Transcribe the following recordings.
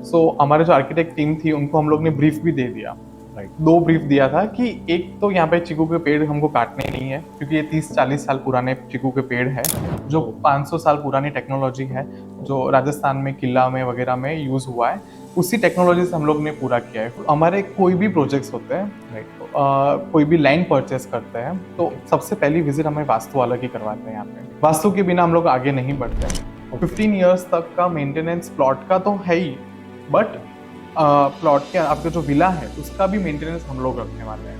सो हमारे जो architect team थी उनको हम लोग ने ब्रीफ भी दे दिया। राइट। दो ब्रीफ दिया था कि एक तो यहाँ पे चीकू के पेड़ हमको काटने नहीं है, क्योंकि ये 30-40 साल पुराने चीकू के पेड़ है, जो 500 साल पुरानी टेक्नोलॉजी है, जो राजस्थान में किला में वगैरह में यूज हुआ है, उसी टेक्नोलॉजी से हम लोग ने पूरा किया है। हमारे कोई भी प्रोजेक्ट्स होते हैं, कोई भी लैंड परचेस करते हैं, तो सबसे पहली विजिट हमें वास्तु वाला की करवाते हैं। यहाँ पे वास्तु के बिना हम लोग आगे नहीं बढ़ते हैं। 15 ईयर्स तक का मेंटेनेंस प्लॉट का तो है ही, बट प्लॉट के आपका जो विला है उसका भी मेंटेनेंस हम लोग रखने वाले हैं।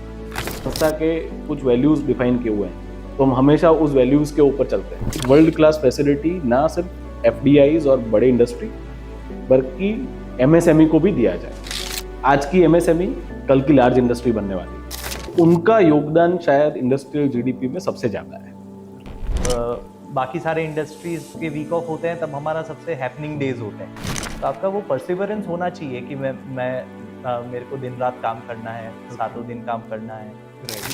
संस्था के कुछ वैल्यूज डिफाइन किए हुए हैं, तो हम हमेशा उस वैल्यूज के ऊपर चलते हैं। वर्ल्ड क्लास फैसिलिटी ना सिर्फ एफडीआईज और बड़े इंडस्ट्री बल्कि एमएसएमई को भी दिया जाए। आज की एमएसएमई कल की लार्ज इंडस्ट्री बनने वाली है, उनका योगदान शायद इंडस्ट्रियल जीडीपी में सबसे ज्यादा है। बाकी सारे इंडस्ट्रीज के वीक ऑफ होते हैं, तब हमारा सबसे हैपनिंग डेज होते हैं। तो आपका वो परसिवरेंस होना चाहिए कि मेरे को दिन रात काम करना है, सातों दिन काम करना है।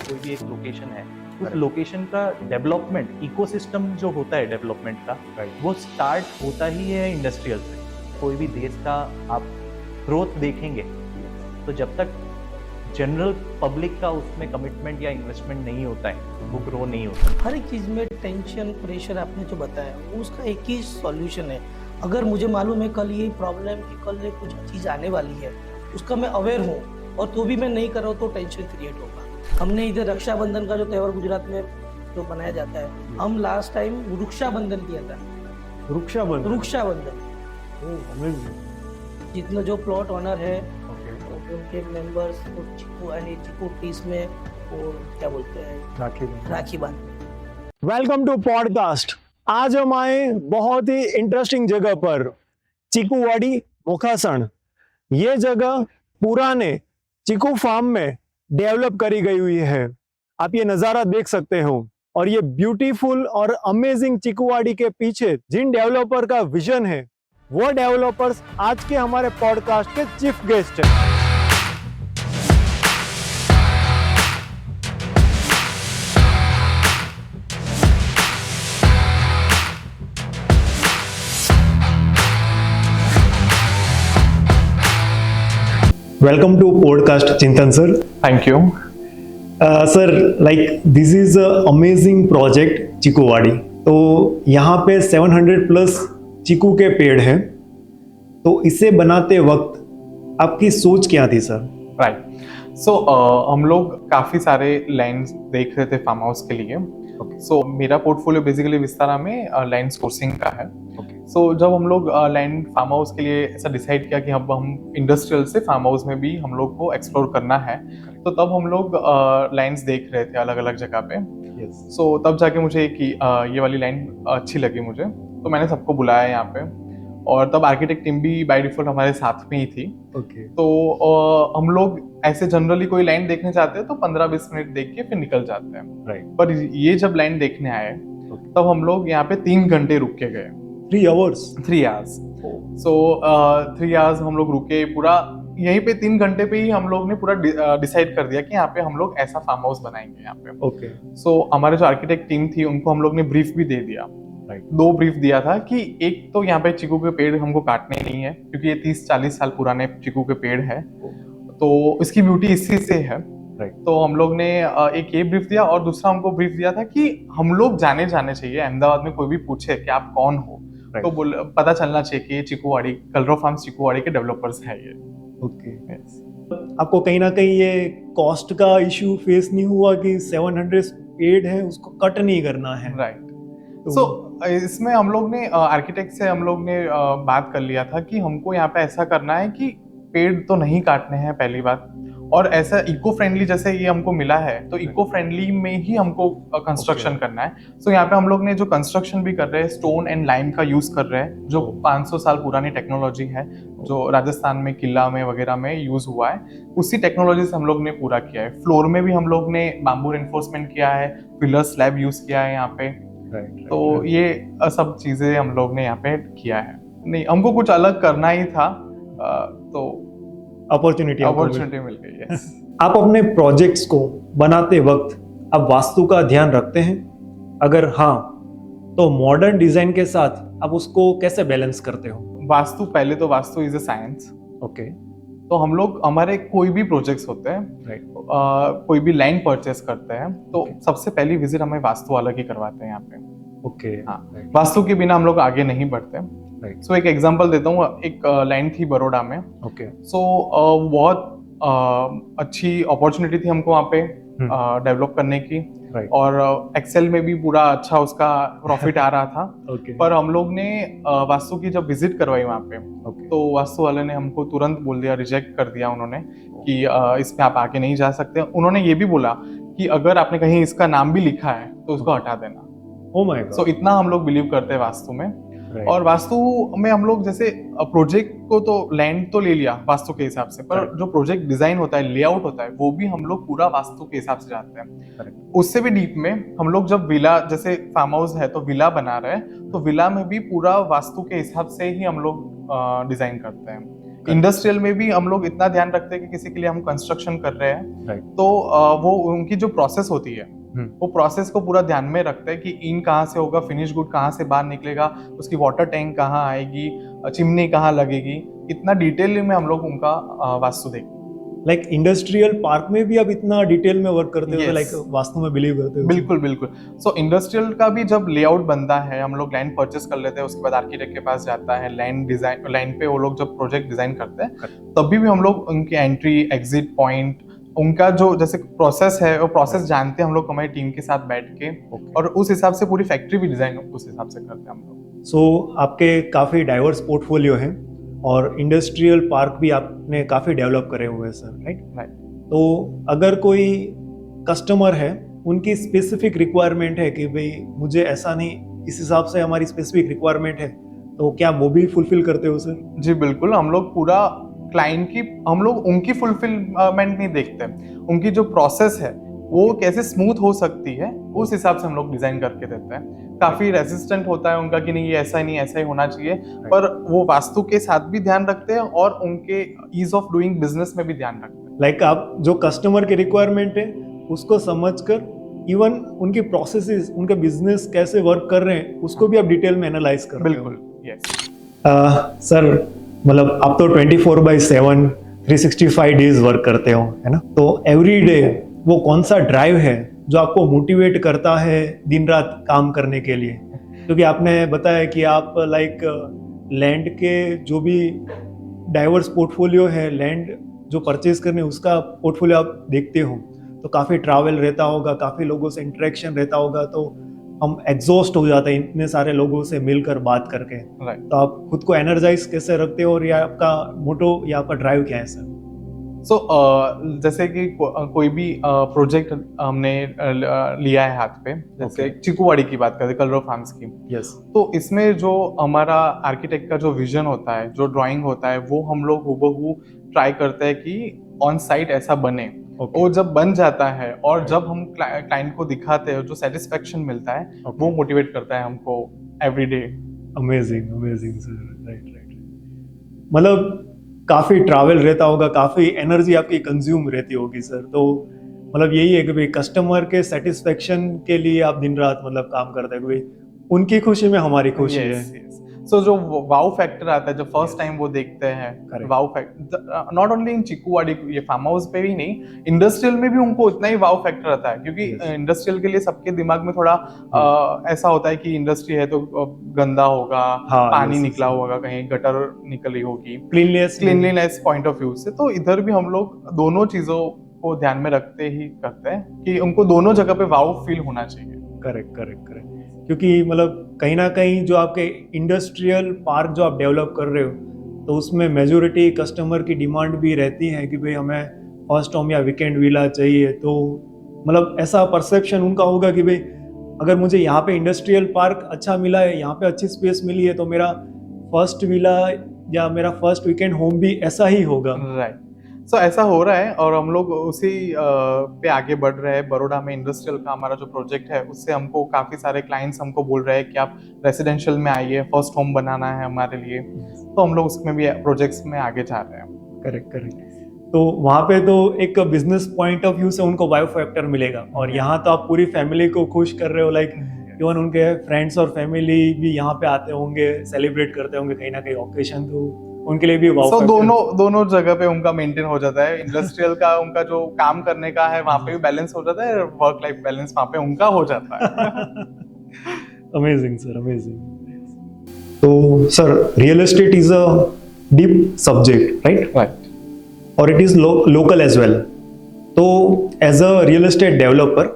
कोई भी एक लोकेशन है, उस लोकेशन का डेवलपमेंट, इकोसिस्टम जो होता है डेवलपमेंट का, वो स्टार्ट होता ही है इंडस्ट्रियल से। कोई भी देश का आप ग्रोथ देखेंगे तो जब तक जनरल पब्लिक का उसमें कमिटमेंट या इन्वेस्टमेंट नहीं होता है, वो ग्रो नहीं होता। हर एक चीज़ में टेंशन प्रेशर आपने जो बताया वो उसका एक ही सॉल्यूशन है। अगर मुझे मालूम है कल ये प्रॉब्लम कि कल ये कुछ चीज़ आने वाली है, उसका मैं अवेयर हूँ और तो भी मैं नहीं कर रहा हूँ, तो टेंशन क्रिएट होगा। हमने इधर रक्षाबंधन का जो त्यौहार गुजरात में जो बनाया जाता है, हम लास्ट टाइम वृक्षाबंधन किया था। वृक्षाबंधन जितना जो प्लॉट ऑनर है उनके मेंबर्स चिकू टीस में और क्या बोलते हैं राखी बांध। Welcome to podcast. आज हम आए बहुत ही इंटरेस्टिंग जगह पर, चिकूवाड़ी मोखासण। ये जगह पुराने चिकू फार्म में डेवलप करी गई हुई है। आप ये नज़ारा देख सकते हो। और ये ब्यूटीफुल और अमेजिंग चिकूवाड़ी के पीछे जिन डेवलपर का विजन है, वो डेवलपर्स आज के हमारे पॉडकास्ट के चीफ गेस्ट हैं। Welcome to podcast Chintan sir. Thank you. Sir, like this is a amazing project चिकूवाड़ी। तो यहाँ पे 700 प्लस चीकू के पेड़ हैं। तो इसे बनाते वक्त आपकी सोच क्या थी सर? राइट। सो हम लोग काफ़ी सारे लैंड देख रहे थे फार्म हाउस के लिए। सो मेरा पोर्टफोलियो बेसिकली विस्तारा में लैंड सोर्सिंग का है। सो जब हम लोग लैंड फार्म हाउस के लिए ऐसा डिसाइड किया कि अब हम इंडस्ट्रियल से फार्म हाउस में भी हम लोग को एक्सप्लोर करना है, तो तब हम लोग लैंड्स देख रहे थे अलग अलग जगह पे। सो तब जाके मुझे ये वाली लैंड अच्छी लगी मुझे, तो मैंने सबको बुलाया यहाँ पे। और तब आर्किटेक्ट टीम भी बाय डिफॉल्ट हमारे साथ में ही थी। तो हम लोग ऐसे जनरली कोई लैंड देखने जाते हैं तो 15-20 मिनट देख के फिर निकल जाते हैं। पर ये जब लैंड देखने आए तब हम लोग यहाँ पे 3 घंटे रुक के गए। 3 hours। 3 hours। सो 3 hours हम लोग रुके पूरा यहीं पे। 3 घंटे पे ही हम लोग ने पूरा डिसाइड कर दिया कि यहाँ पे हम लोग ऐसा फार्म हाउस बनाएंगे यहाँ पे। सो हमारे जो आर्किटेक्ट टीम थी उनको हम लोग ने ब्रीफ भी दे दिया। दो ब्रीफ दिया था कि एक तो यहाँ पे चीकू के पेड़ हमको काटने नहीं है, क्योंकि ये 30-40 साल पुराने चीकू के पेड़ है, तो इसकी ब्यूटी इसी से है। तो हम लोग ने एक ये ब्रीफ दिया, और दूसरा हमको ब्रीफ दिया था कि हम लोग जाने चाहिए अहमदाबाद में कोई भी पूछे कि आप कौन हो, तो पता चलना चाहिए कि ये चिकूवाड़ी कलरव फार्म्स चिकूवाड़ी के डेवलपर्स है ये। आपको कहीं ना कहीं ये कॉस्ट का इश्यू फेस नहीं हुआ कि 700 पेड़ है उसको कट नहीं करना है? राइट। सो इसमें हम लोग ने आर्किटेक्ट से हम लोग ने बात कर लिया था कि हमको यहाँ पे ऐसा करना है कि पेड़ तो नहीं काटने हैं पहली बात, और ऐसा इको फ्रेंडली जैसे ये हमको मिला है तो इको फ्रेंडली में ही हमको कंस्ट्रक्शन करना है। सो यहाँ पे हम लोग ने जो कंस्ट्रक्शन भी कर रहे हैं स्टोन एंड लाइम का यूज कर रहे हैं, जो 500 साल पुरानी टेक्नोलॉजी है, जो राजस्थान में किला में वगैरह में यूज हुआ है, उसी टेक्नोलॉजी से हम लोग ने पूरा किया है। फ्लोर में भी हम लोग ने बैम्बू रेनफोर्समेंट किया है, पिलर स्लैब यूज किया है यहाँ पे। तो ये सब चीजें हम लोग ने यहाँ पे किया है। नहीं, हमको कुछ अलग करना ही था, तो अपॉर्चुनिटी मिल गई है। आप अपने प्रोजेक्ट्स को बनाते वक्त आप वास्तु का ध्यान रखते हैं? अगर हाँ, तो मॉडर्न डिजाइन के साथ आप उसको कैसे बैलेंस करते हो? वास्तु, पहले तो vastu is a science. Okay, तो हम लोग, हमारे कोई भी प्रोजेक्ट्स होते हैं, राइट, कोई भी लैंड परचेस करते हैं, तो Okay. सबसे पहली विजिट हमें वास्तु वाला की करवाते हैं यहाँ पे। ओके, हाँ, राइट, वास्तु के बिना हम लोग आगे नहीं बढ़ते। राइट, सो एक एग्जांपल देता हूँ, एक लैंड थी बड़ौदा में। ओके, सो बहुत अच्छी अपॉर्चुनिटी थी हमको वहाँ पे डेवलप करने की, राइट, और एक्सेल में भी पूरा अच्छा उसका प्रॉफिट आ रहा था। ओके, पर हम लोग ने वास्तु की जब विजिट करवाई वहाँ पे, ओके, तो वास्तु वाले ने हमको तुरंत बोल दिया, रिजेक्ट कर दिया उन्होंने कि इसमें आप आगे नहीं जा सकते। उन्होंने ये भी बोला कि अगर आपने कहीं इसका नाम भी लिखा है तो उसको हटा देना। ओ माय सो गॉड, इतना हम लोग बिलीव करते हैं वास्तु में। राइट, और वास्तु में हम लोग जैसे प्रोजेक्ट को तो लैंड तो ले लिया वास्तु के हिसाब से, पर Correct. जो प्रोजेक्ट डिजाइन होता है, लेआउट होता है, वो भी हम लोग पूरा वास्तु के हिसाब से जाते हैं। Correct. उससे भी डीप में हम लोग जब विला, जैसे फार्म हाउस है तो विला बना रहे हैं, तो विला में भी पूरा वास्तु के हिसाब से ही हम लोग डिजाइन करते हैं। इंडस्ट्रियल में भी हम लोग इतना ध्यान रखते हैं कि किसी के लिए हम कंस्ट्रक्शन कर रहे हैं, Right. तो वो उनकी जो प्रोसेस होती है, वो प्रोसेस को पूरा ध्यान में रखते हैं कि इन कहाँ से होगा, फिनिश गुड कहाँ से बाहर निकलेगा, उसकी वाटर टैंक कहाँ आएगी, चिमनी कहाँ लगेगी, इतना डिटेल में हम लोग उनका वास्तु देखते हैं। लाइक इंडस्ट्रियल पार्क में भी आप इतना डिटेल में वर्क करते हो, Yes. लाइक वास्तु में बिलीव करते हो? बिल्कुल बिल्कुल। सो इंडस्ट्रियल का भी जब लेआउट बनता है, हम लोग लैंड परचेस कर लेते हैं, उसके बाद आर्किटेक्ट के पास जाता है, लैंड डिजाइन, लैंड पे वो लोग जब प्रोजेक्ट डिजाइन करते हैं, तभी भी हम लोग उनकी एंट्री एग्जिट पॉइंट, उनका जो जैसे प्रोसेस है, वो प्रोसेस जानते हैं हम लोग हमारी टीम के साथ बैठ के, और उस हिसाब से पूरी फैक्ट्री भी डिजाइन उस हिसाब से करते हैं हम लोग। सो आपके काफ़ी डाइवर्स पोर्टफोलियो हैं और इंडस्ट्रियल पार्क भी आपने काफ़ी डेवलप करे हुए हैं सर, राइट? तो अगर कोई कस्टमर है, उनकी स्पेसिफिक रिक्वायरमेंट है कि भाई मुझे ऐसा नहीं, इस हिसाब से हमारी स्पेसिफिक रिक्वायरमेंट है, तो क्या वो भी फुलफिल करते हो सर? जी बिल्कुल, हम लोग पूरा क्लाइंट की, हम लोग उनकी फुलफिलमेंट नहीं देखते, उनकी जो प्रोसेस है वो कैसे स्मूथ हो सकती है, उस हिसाब से हम लोग डिजाइन करके देते हैं। काफी रेजिस्टेंट होता है उनका कि नहीं ये ऐसा ही नहीं, ऐसा ही होना चाहिए, पर वो वास्तु के साथ भी ध्यान रखते हैं और उनके ईज ऑफ डूइंग बिजनेस में भी ध्यान रखते हैं। लाइक आप जो कस्टमर की रिक्वायरमेंट है उसको समझकर, इवन उनकी प्रोसेसेस, उनका बिजनेस कैसे वर्क कर रहे हैं, उसको भी आप डिटेल में एनालाइज करते हो। बिल्कुल, यस। सर मतलब आप तो 24/7 365 डेज वर्क करते हो, है ना? तो एवरी डे वो कौन सा ड्राइव है जो आपको मोटिवेट करता है दिन रात काम करने के लिए? क्योंकि आपने बताया कि आप लाइक लैंड के जो भी डाइवर्स पोर्टफोलियो है, लैंड जो परचेज करने उसका पोर्टफोलियो आप देखते हो, तो काफ़ी ट्रैवल रहता होगा, काफ़ी लोगों से इंटरेक्शन रहता होगा, तो हम एग्जॉस्ट हो जाते हैं इतने सारे लोगों से मिलकर बात करके। राइट। तो आप खुद को एनर्जाइज कैसे रखते हो, और या आपका मोटो या आपका ड्राइव क्या है सर? सो जैसे कि कोई भी प्रोजेक्ट हमने लिया है हाथ पे, जैसे चिकूवाड़ी की बात करें, कलरव फार्म्स की, यस, तो इसमें जो हमारा आर्किटेक्ट का जो विजन होता है, जो ड्राइंग होता है, वो हम लोग हूबहू ट्राई करते हैं कि ऑन साइट ऐसा बने। वो जब बन जाता है और जब हम क्लाइंट को दिखाते हैं, जो सेटिस्फेक्शन मिलता है, वो मोटिवेट करता है हमको every day. Amazing amazing sir, right right. मतलब काफ़ी ट्रैवल रहता होगा, काफ़ी एनर्जी आपकी कंज्यूम रहती होगी सर, तो मतलब यही है कि भाई कस्टमर के सेटिस्फेक्शन के लिए आप दिन रात मतलब काम करते हैं, भाई उनकी खुशी में हमारी खुशी है। सो जो वाउ फैक्टर आता है, जो फर्स्ट टाइम वो देखते हैं, wow factor not only in Chikuwadi, ये फार्म हाउस पे ही नहीं, इंडस्ट्रियल में भी उनको इतना ही वाउ फैक्टर आता है, क्योंकि इंडस्ट्रियल के लिए सबके दिमाग में थोड़ा ऐसा होता है कि इंडस्ट्री है तो गंदा होगा, पानी निकला होगा, कहीं गटर निकली होगी, क्लीनलीनेस पॉइंट ऑफ व्यू से। तो इधर भी हम लोग दोनों चीजों को ध्यान में रखते ही करते हैं कि उनको दोनों जगह पे वाउ फील होना चाहिए। Correct correct correct. क्योंकि मतलब कहीं ना कहीं जो आपके इंडस्ट्रियल पार्क जो आप डेवलप कर रहे हो, तो उसमें मेजॉरिटी कस्टमर की डिमांड भी रहती है कि भाई हमें फर्स्ट होम या वीकेंड विला चाहिए। तो मतलब ऐसा परसेप्शन उनका होगा कि भाई अगर मुझे यहाँ पे इंडस्ट्रियल पार्क अच्छा मिला है, यहाँ पे अच्छी स्पेस मिली है, तो मेरा फर्स्ट विला या मेरा फर्स्ट वीकेंड होम भी ऐसा ही होगा। राइट। सो ऐसा हो रहा है और हम लोग उसी पे आगे बढ़ रहे हैं। बड़ौदा में इंडस्ट्रियल का हमारा जो प्रोजेक्ट है, उससे हमको काफ़ी सारे क्लाइंट्स हमको बोल रहे हैं कि आप रेसिडेंशियल में आइए, फर्स्ट होम बनाना है हमारे लिए, तो हम लोग उसमें भी प्रोजेक्ट्स में आगे जा रहे हैं। Correct correct. तो वहाँ पे तो एक बिजनेस पॉइंट ऑफ व्यू से उनको वाइव फैक्टर मिलेगा, और यहाँ तो आप पूरी फैमिली को खुश कर रहे हो, लाइक इवन उनके फ्रेंड्स और फैमिली भी यहाँ पे आते होंगे, सेलिब्रेट करते होंगे कहीं ना कहीं ऑकेशन, तो उनके लिए भी वाव सो फैक्टर। दोनों जगह पे उनका मेंटेन हो जाता है। इंडस्ट्रियल का उनका जो काम करने का है वहाँ पे भी बैलेंस हो जाता है, वर्क लाइफ बैलेंस वहाँ पे उनका हो जाता है। Amazing sir, amazing. तो sir, real estate is a deep subject, right? और it is local as well. तो as a real estate developer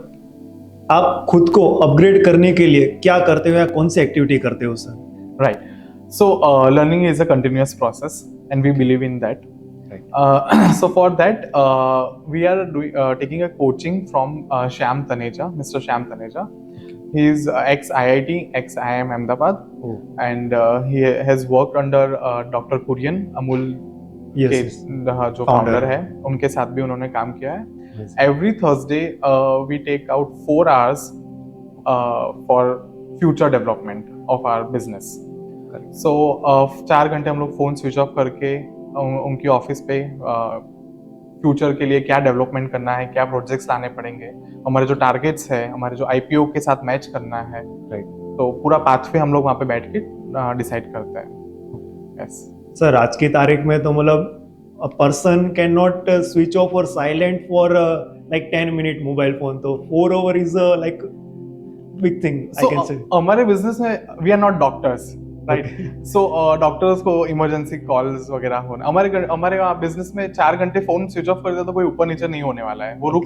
आप खुद को अपग्रेड करने के लिए क्या करते हो या कौन सी एक्टिविटी करते हो sir? Right. So learning is a continuous process, and we believe in that. Right. So for that, we are taking a coaching from Shyam Taneja, Mr. Shyam Taneja. He is ex IIT, ex IIM Ahmedabad, and he has worked under Dr. Kurian, Amul Yes, के yes. जो Founder founder है. है, उनके साथ भी उन्होंने काम किया है. Yes. Every Thursday, we take out 4 hours for future development of our business. So 4 घंटे हम लोग फोन स्विच ऑफ करके उनकी ऑफिस पे फ्यूचर के लिए क्या डेवलपमेंट करना है, क्या प्रोजेक्ट्स लाने पड़ेंगे, हमारे जो टारगेट्स है, हमारे जो आईपीओ के साथ मैच करना है, राइट? तो पूरा पाथवे हम लोग वहाँ पे बैठ के डिसाइड करते हैं. यस सर, आज की तारीख में तो मतलब a person cannot switch off or silent for like 10 minute mobile phone, तो 4 hour is like big thing, I can say. हमारे बिजनेस में we are not doctors, right? So doctors को इमरजेंसी कॉल्स वगैरह होना, हमारे बिजनेस में 4 घंटे phone switch off कर दिया तो कोई ऊपर नीचे नहीं होने वाला है. वो रुक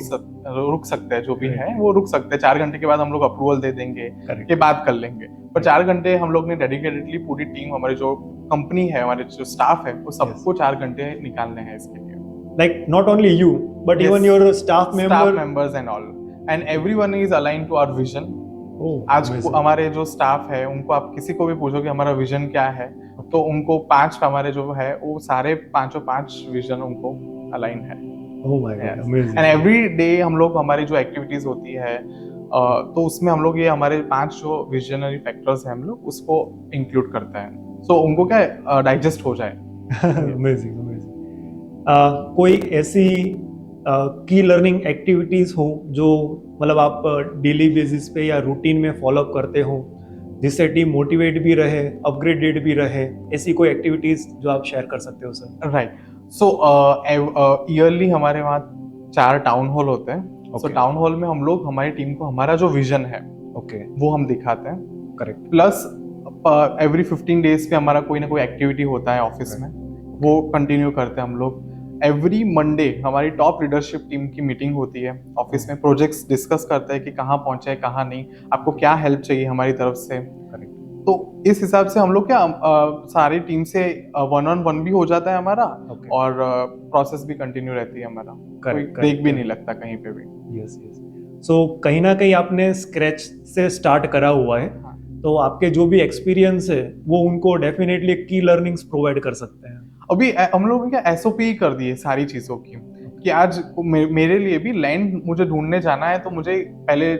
सकते हैं, जो भी है वो रुक सकते हैं. 4 घंटे के बाद हम लोग अप्रूवल दे देंगे, के बात कर लेंगे. पर 4 घंटे हम लोग ने डेडिकेटेडली पूरी टीम, हमारी जो कंपनी है, हमारे जो स्टाफ है, वो सबको 4 घंटे निकालने हैं इसके लिए. Like not only you, but Yes. even your staff members and all, and everyone is aligned to our vision. Oh, आज amazing. हमारे जो स्टाफ है, उनको आप किसी को भी पूछोगे हमारा विजन क्या है, तो उनको 5 हमारे जो है वो सारे 5 विजन उनको अलाइन है. Oh my God, amazing. And every day हम लोग, हमारी जो एक्टिविटीज होती है, तो उसमें हम लोग ये हमारे 5 जो विजनरी फैक्टर्स हैं, हम लोग उसको इंक्लूड करते हैं. सो उनको क्या डाइजेस्ट हो जाए. Amazing, amazing. कोई ऐसी की लर्निंग एक्टिविटीज हो जो मतलब आप डेली बेसिस पे या रूटीन में फॉलो अप करते हो, जिससे टीम मोटिवेट भी रहे, अपग्रेडेड भी रहे, ऐसी कोई एक्टिविटीज जो आप शेयर कर सकते हो सर? राइट. सो ईयरली हमारे वहाँ 4 टाउन हॉल होते हैं. सो टाउन हॉल में हम लोग हमारी टीम को हमारा जो विजन है, वो हम दिखाते हैं. करेक्ट. प्लस एवरी 15 डेज पे हमारा कोई ना कोई एक्टिविटी होता है ऑफिस में, वो कंटिन्यू करते हैं हम लोग. एवरी मंडे हमारी टॉप लीडरशिप टीम की मीटिंग होती है ऑफिस में. प्रोजेक्ट्स डिस्कस करते हैं कि कहाँ पहुंचे हैं, कहाँ नहीं, आपको क्या हेल्प चाहिए हमारी तरफ से. तो इस हिसाब से हम लोग क्या सारी टीम से 1-on-1 भी हो जाता है हमारा, और प्रोसेस भी कंटिन्यू रहती है हमारा. कोई ब्रेक भी नहीं लगता कहीं पे भी. Yes yes. सो कहीं ना कहीं आपने स्क्रैच से स्टार्ट करा हुआ है, तो आपके जो भी एक्सपीरियंस है वो उनको डेफिनेटली की लर्निंग्स प्रोवाइड कर सकते हैं. अभी हम लोगों ने क्या एसओपी कर दी है सारी चीजों की, कि आज मेरे लिए भी लैंड मुझे ढूंढने जाना है, तो मुझे पहले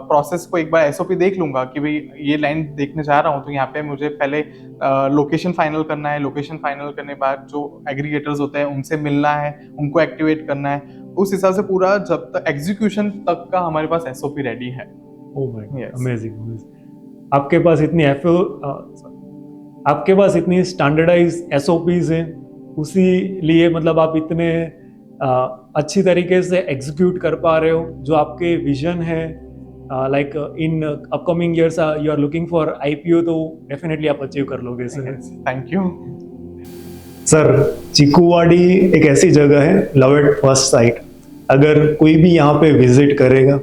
प्रोसेस को एक बार एसओपी देख लूंगा कि भाई ये लैंड देखने जा रहा हूँ, तो यहाँ पे मुझे पहले लोकेशन फाइनल करना है. लोकेशन फाइनल करने के बाद जो एग्रीगेटर्स होते हैं उनसे मिलना है, उनको एक्टिवेट करना है. उस हिसाब से पूरा जब तक एग्जीक्यूशन तक का हमारे पास एसओपी रेडी है. ओह माय गॉड, अमेजिंग, अमेजिंग. आपके पास इतनी स्टैंडर्डाइज एसओपीज हैं, उसी लिए मतलब आप इतने अच्छी तरीके से एग्जीक्यूट कर पा रहे हो. जो आपके विजन है, like in upcoming years you are looking for IPO, तो डेफिनेटली आप अचीव कर लोगे sir. Thank you sir. Chikuwadi एक ऐसी जगह है, लव एट फर्स्ट साइट. अगर कोई भी यहाँ पे विजिट करेगा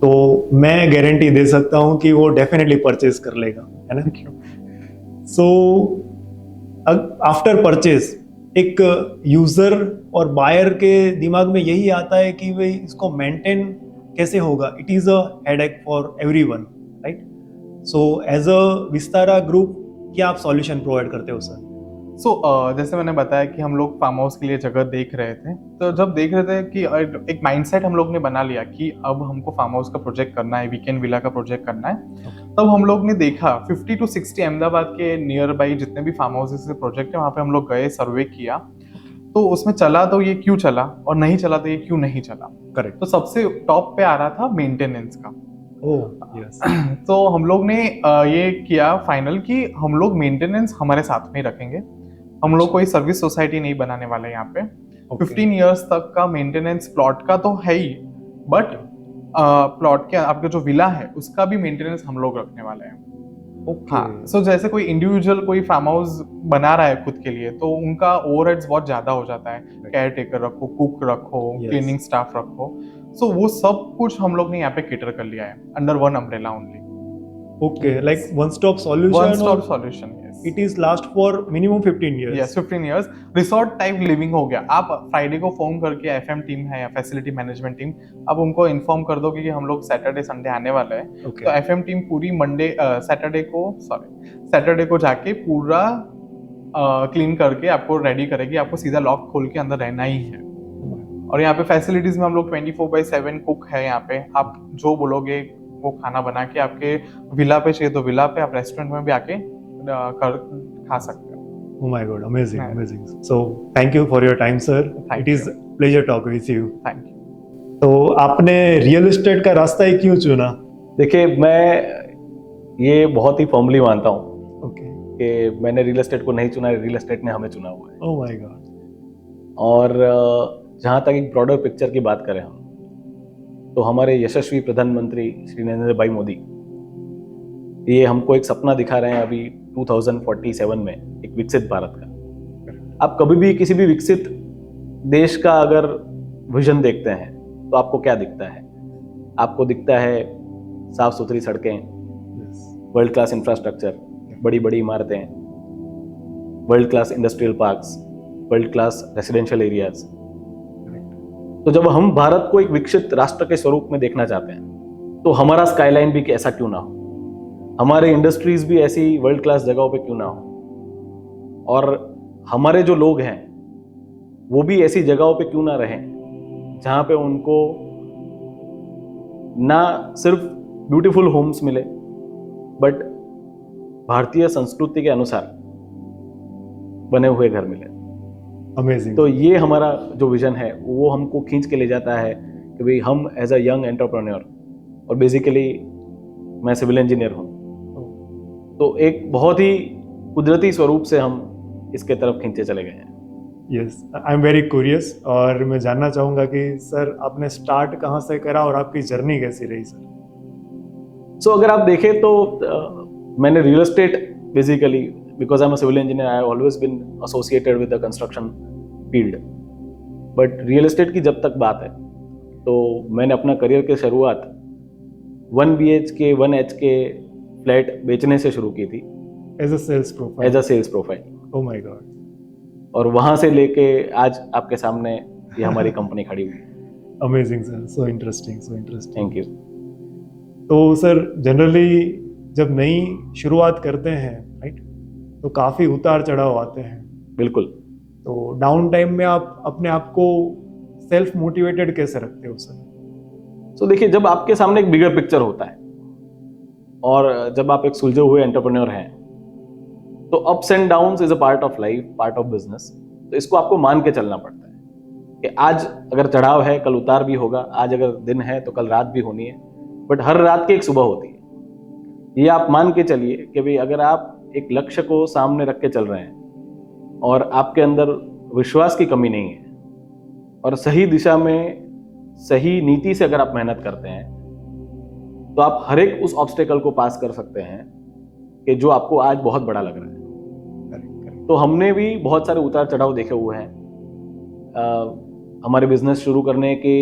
तो मैं गारंटी दे सकता हूँ कि वो डेफिनेटली परचेज कर लेगा, है ना? सो आफ्टर परचेज एक यूजर और बायर के दिमाग में यही आता है कि भाई इसको मेंटेन कैसे होगा. It is a headache for everyone, right? So as a Vistara group क्या आप सॉल्यूशन प्रोवाइड करते हो सर? सो जैसे मैंने बताया कि हम लोग फार्म हाउस के लिए जगह देख रहे थे, तो जब देख रहे थे कि एक माइंडसेट हम लोग ने बना लिया कि अब हमको फार्म हाउस का प्रोजेक्ट करना है, वीकेंड विला का प्रोजेक्ट करना है. तब हम लोग ने देखा 50 to 60 अहमदाबाद के नियर बाई जितने भी फार्म हाउसेस के प्रोजेक्ट है, वहाँ पे हम लोग गए, सर्वे किया. तो उसमें चला तो ये क्यों चला, और नहीं चला तो ये क्यों नहीं चला. करेक्ट. तो सबसे टॉप पे आ रहा था मेंटेनेंस का. ओह यस तो हम लोग ने ये किया फाइनल कि हम लोग मेंटेनेंस हमारे साथ में ही रखेंगे। हम लोग कोई सर्विस सोसाइटी नहीं बनाने वाले यहाँ पे। 15 इयर्स तक का मेंटेनेंस प्लॉट का तो है ही, बट प्लॉट के आपका जो विला है उसका भी मेंटेनेंस हम लोग रखने वाले हैं। हाँ, सो जैसे कोई इंडिविजुअल कोई फार्म हाउस बना रहा है खुद के लिए, तो उनका ओवरहेड्स बहुत ज्यादा हो जाता है। केयर टेकर रखो, कुक रखो, क्लीनिंग स्टाफ रखो, सो वो सब कुछ हम लोग ने यहाँ पे केटर कर लिया है under one umbrella only. Okay, like one stop one solution, stop solution. It is last for minimum 15 years. Yes, 15 years resort type living हो गया। आप फ्राइडे को फोन करके एफएम टीम है या फैसिलिटी मैनेजमेंट टीम, आप उनको इन्फॉर्म कर दो कि हम लोग सैटरडे संडे आने वाले हैं। Okay. तो एफएम टीम पूरी सैटरडे को जाके पूरा क्लीन करके आपको रेडी करेगी। आपको सीधा लॉक खोल के अंदर रहना ही है। और यहाँ पे फैसिलिटीज में हम लोग 24/7 कुक है यहाँ पे। आप जो बोलोगे वो खाना बना के आपके विला पे चाहिए तो विला पे, आप रेस्टोरेंट में भी आके खा सकते हो। Oh my God, amazing, Yeah. amazing. So thank you for your time, sir. Thank It is you. pleasure talk with you. Thank you. तो आपने रियल एस्टेट का रास्ता ही क्यों चुना? देखिए, मैं ये बहुत ही फॉर्मली मानता हूँ ओके, कि मैंने रियल एस्टेट को नहीं चुना, रियल एस्टेट ने हमें चुना हुआ है। ओह माय गॉड। और जहाँ तक एक ब्रॉडर पिक्चर की बात करें हम, तो हमारे यशस्वी प्रधानमंत्री श्री नरेंद्र भाई मोदी ये हमको एक सपना दिखा रहे हैं अभी 2047 में, एक विकसित भारत का। आप कभी भी किसी भी विकसित देश का अगर विजन देखते हैं तो आपको क्या दिखता है? आपको दिखता है साफ सुथरी सड़कें, वर्ल्ड क्लास इंफ्रास्ट्रक्चर, बड़ी बड़ी इमारतें, world class industrial parks, world class residential areas. तो जब हम भारत को एक विकसित राष्ट्र के स्वरूप में देखना चाहते हैं तो हमारा स्काईलाइन भी ऐसा क्यों ना हो, हमारे इंडस्ट्रीज भी ऐसी वर्ल्ड क्लास जगहों पे क्यों ना हो, और हमारे जो लोग हैं वो भी ऐसी जगहों पे क्यों ना रहें जहां पे उनको ना सिर्फ ब्यूटीफुल होम्स मिले बट भारतीय संस्कृति के अनुसार बने हुए घर मिले। अमेजिंग। तो ये हमारा जो विजन है वो हमको खींच के ले जाता है कि भाई हम एज अ यंग एंटरप्रेन्योर, और बेसिकली मैं सिविल इंजीनियर हूँ, तो एक बहुत ही कुदरती स्वरूप से हम इसके तरफ खींचे चले गए हैं। Yes, I am very curious, और मैं जानना चाहूँगा कि सर आपने स्टार्ट कहाँ से करा और आपकी जर्नी कैसी रही सर? सो अगर आप देखें तो मैंने real estate basically, because I am a civil engineer, I have always been associated with the construction field, but real estate की जब तक बात है तो मैंने अपना करियर की शुरुआत 1 BHK 1 HK फ्लैट बेचने से शुरू की थी as a sales profile. As a sales profile. Oh my god. और वहां से लेके आज आपके सामने ये हमारी कंपनी खड़ी हुई है। Amazing sir, so interesting, so interesting. Thank you. तो सर जनरली जब नई शुरुआत करते हैं राइट, तो काफ़ी उतार चढ़ाव आते हैं। बिल्कुल। तो डाउन टाइम में आप अपने आप को सेल्फ मोटिवेटेड कैसे रखते हो सर? तो देखिए, जब आपके सामने एक बिगर पिक्चर होता है और जब आप एक सुलझे हुए एंटरप्रेन्योर हैं तो ups and downs is a part of life, part of business. तो इसको आपको मान के चलना पड़ता है कि आज अगर चढ़ाव है कल उतार भी होगा, आज अगर दिन है तो कल रात भी होनी है, बट हर रात की एक सुबह होती है। ये आप मान के चलिए कि भाई अगर आप एक लक्ष्य को सामने रख के चल रहे हैं और आपके अंदर विश्वास की कमी नहीं है और सही दिशा में सही नीति से अगर आप मेहनत करते हैं तो आप हर एक उस ऑब्स्टेकल को पास कर सकते हैं कि जो आपको आज बहुत बड़ा लग रहा है। तो हमने भी बहुत सारे उतार चढ़ाव देखे हुए हैं। हमारे बिजनेस शुरू करने के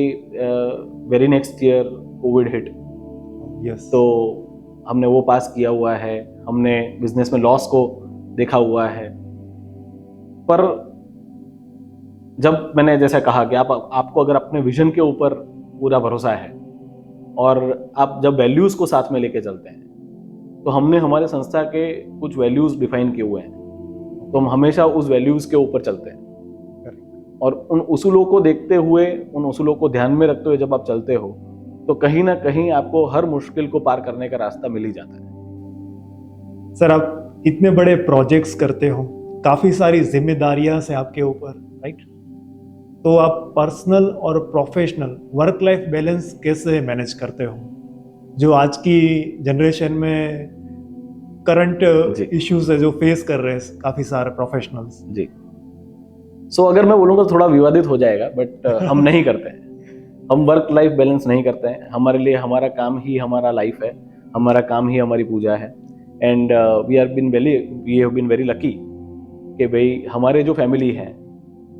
very next year Covid hit, yes, तो हमने वो पास किया हुआ है। हमने बिजनेस में लॉस को देखा हुआ है, पर जब मैंने जैसा कहा कि आपको अगर अपने विजन के ऊपर पूरा भरोसा है और आप जब वैल्यूज को साथ में लेके चलते हैं, तो हमने हमारे संस्था के कुछ वैल्यूज डिफाइन किए हुए हैं, तो हम हमेशा उस वैल्यूज के ऊपर चलते हैं और उन उसूलों को देखते हुए, उन उसूलों को ध्यान में रखते हुए जब आप चलते हो तो कहीं ना कहीं आपको हर मुश्किल को पार करने का रास्ता मिल ही जाता है। सर आप इतने बड़े प्रोजेक्ट्स करते हो, काफी सारी जिम्मेदारियां से आपके ऊपर राइट, तो आप पर्सनल और प्रोफेशनल वर्क लाइफ बैलेंस कैसे मैनेज करते हो? जो आज की जनरेशन में करंट जी। इश्यूज है जो फेस कर रहे हैं काफी सारे प्रोफेशनल्स। जी। सो अगर मैं बोलूँगा तो थोड़ा विवादित हो जाएगा, बट हम नहीं करते हैं। हम वर्क लाइफ बैलेंस नहीं करते हैं। हमारे लिए हमारा काम ही हमारा लाइफ है, हमारा काम ही हमारी पूजा है। And we have been very lucky कि भाई हमारे जो फैमिली है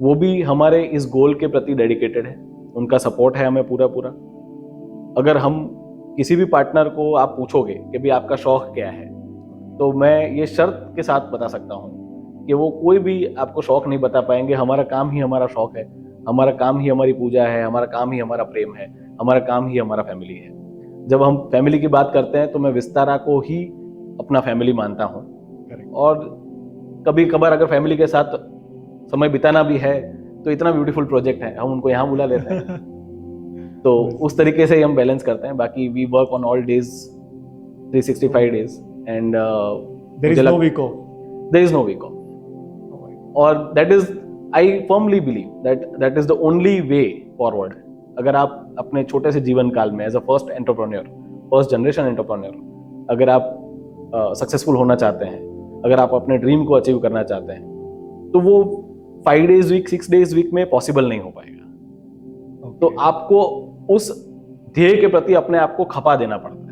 वो भी हमारे इस गोल के प्रति डेडिकेटेड है, उनका सपोर्ट है हमें पूरा पूरा। अगर हम किसी भी पार्टनर को आप पूछोगे कि भाई आपका शौक क्या है, तो मैं ये शर्त के साथ बता सकता हूँ कि वो कोई भी आपको शौक नहीं बता पाएंगे। हमारा काम ही हमारा शौक है, हमारा काम ही हमारी पूजा है, हमारा काम ही हमारा प्रेम है, हमारा काम ही हमारा फैमिली है। जब हम फैमिली की बात करते हैं तो मैं विस्तारा को ही अपना फैमिली मानता हूँ। और कभी कभार अगर फैमिली के साथ समय बिताना भी है तो इतना ब्यूटीफुल प्रोजेक्ट है, हम उनको यहाँ बुला लेते हैं। तो उस तरीके से हम बैलेंस करते हैं। बाकी we work on all days, 365 days, and there is no week off. there is no week off, or that is, I firmly believe that is the only way forward. अगर आप अपने छोटे से जीवन काल में as a first entrepreneur, first generation entrepreneur, अगर आप सक्सेसफुल होना चाहते हैं, अगर आप अपने ड्रीम को अचीव करना चाहते हैं, तो वो 5 days वीक 6 days वीक में पॉसिबल नहीं हो पाएगा। तो आपको उस ध्येय के प्रति अपने आप को खपा देना पड़ता है।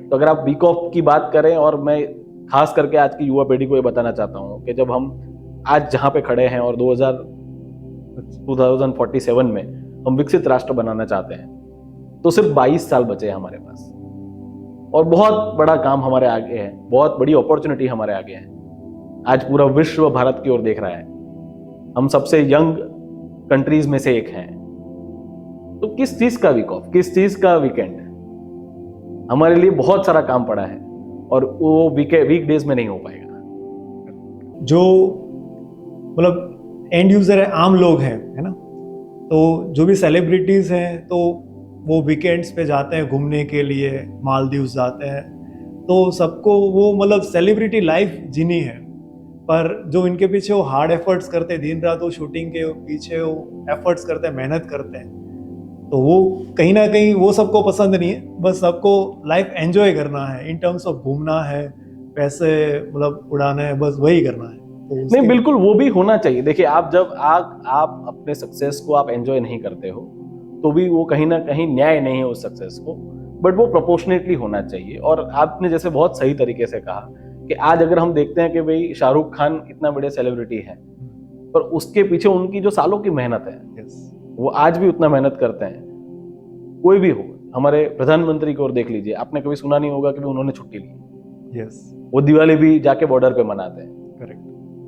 तो अगर आप वीक ऑफ की बात करें, और मैं खास करके आज की युवा पीढ़ी को ये बताना चाहता हूँ कि जब हम आज जहाँ पे खड़े हैं और 2047 में हम विकसित राष्ट्र बनाना चाहते हैं, तो सिर्फ 22 साल बचे हैं हमारे पास, और बहुत बड़ा काम हमारे आगे है, बहुत बड़ी अपॉर्चुनिटी हमारे आगे है। आज पूरा विश्व भारत की ओर देख रहा है, हम सबसे यंग कंट्रीज में से एक हैं। तो किस चीज का वीक ऑफ, किस चीज का वीकेंड? हमारे लिए बहुत सारा काम पड़ा है, और वो वीक डेज में नहीं हो पाएगा। जो मतलब एंड यूजर है, आम लोग हैं, है ना, तो जो भी सेलिब्रिटीज हैं तो वो वीकेंड्स पे जाते हैं घूमने के लिए, मालदीव्स जाते हैं, तो सबको वो मतलब सेलिब्रिटी लाइफ जीनी है। पर जो इनके पीछे वो हार्ड एफर्ट्स करते हैं, दिन रात वो शूटिंग के पीछे वो एफर्ट्स करते हैं, मेहनत करते हैं, तो वो कहीं ना कहीं वो सबको पसंद नहीं है। बस सबको लाइफ एंजॉय करना है, इन टर्म्स ऑफ घूमना है, पैसे मतलब उड़ाना है, बस वही करना है। तो नहीं, बिल्कुल वो भी होना चाहिए। देखिए, आप जब आप अपने सक्सेस को आप एंजॉय नहीं करते हो, तो भी वो कहीं ना कहीं न्याय नहीं है उस सक्सेस को, बट वो प्रोपोर्शनेटली होना चाहिए। और आपने जैसे बहुत सही तरीके से कहा कि आज अगर हम देखते हैं कि भाई शाहरुख खान इतना बड़े सेलिब्रिटी है, पर उसके पीछे उनकी जो सालों की मेहनत है, वो आज भी उतना मेहनत करते हैं। कोई भी हो, हमारे प्रधानमंत्री को और देख लीजिए, आपने कभी सुना नहीं होगा कि उन्होंने छुट्टी ली। वो दिवाली भी जाके बॉर्डर पे मनाते हैं। करेक्ट।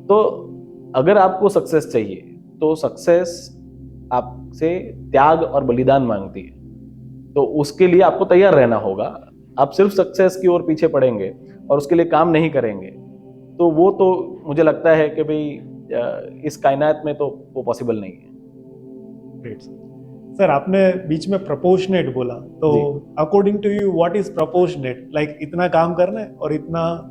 तो अगर आपको सक्सेस चाहिए, तो सक्सेस आपसे त्याग और बलिदान मांगती है, तो उसके लिए आपको तैयार रहना होगा। आप सिर्फ सक्सेस की ओर पीछे पड़ेंगे और उसके लिए काम नहीं करेंगे, तो वो तो मुझे लगता है कि भाई इस कायनात में तो वो पॉसिबल नहीं है। ग्रेट सर, आपने बीच में प्रोपोर्शनेट बोला, तो according to you what is proportionate? Like इतना काम करना है और इतना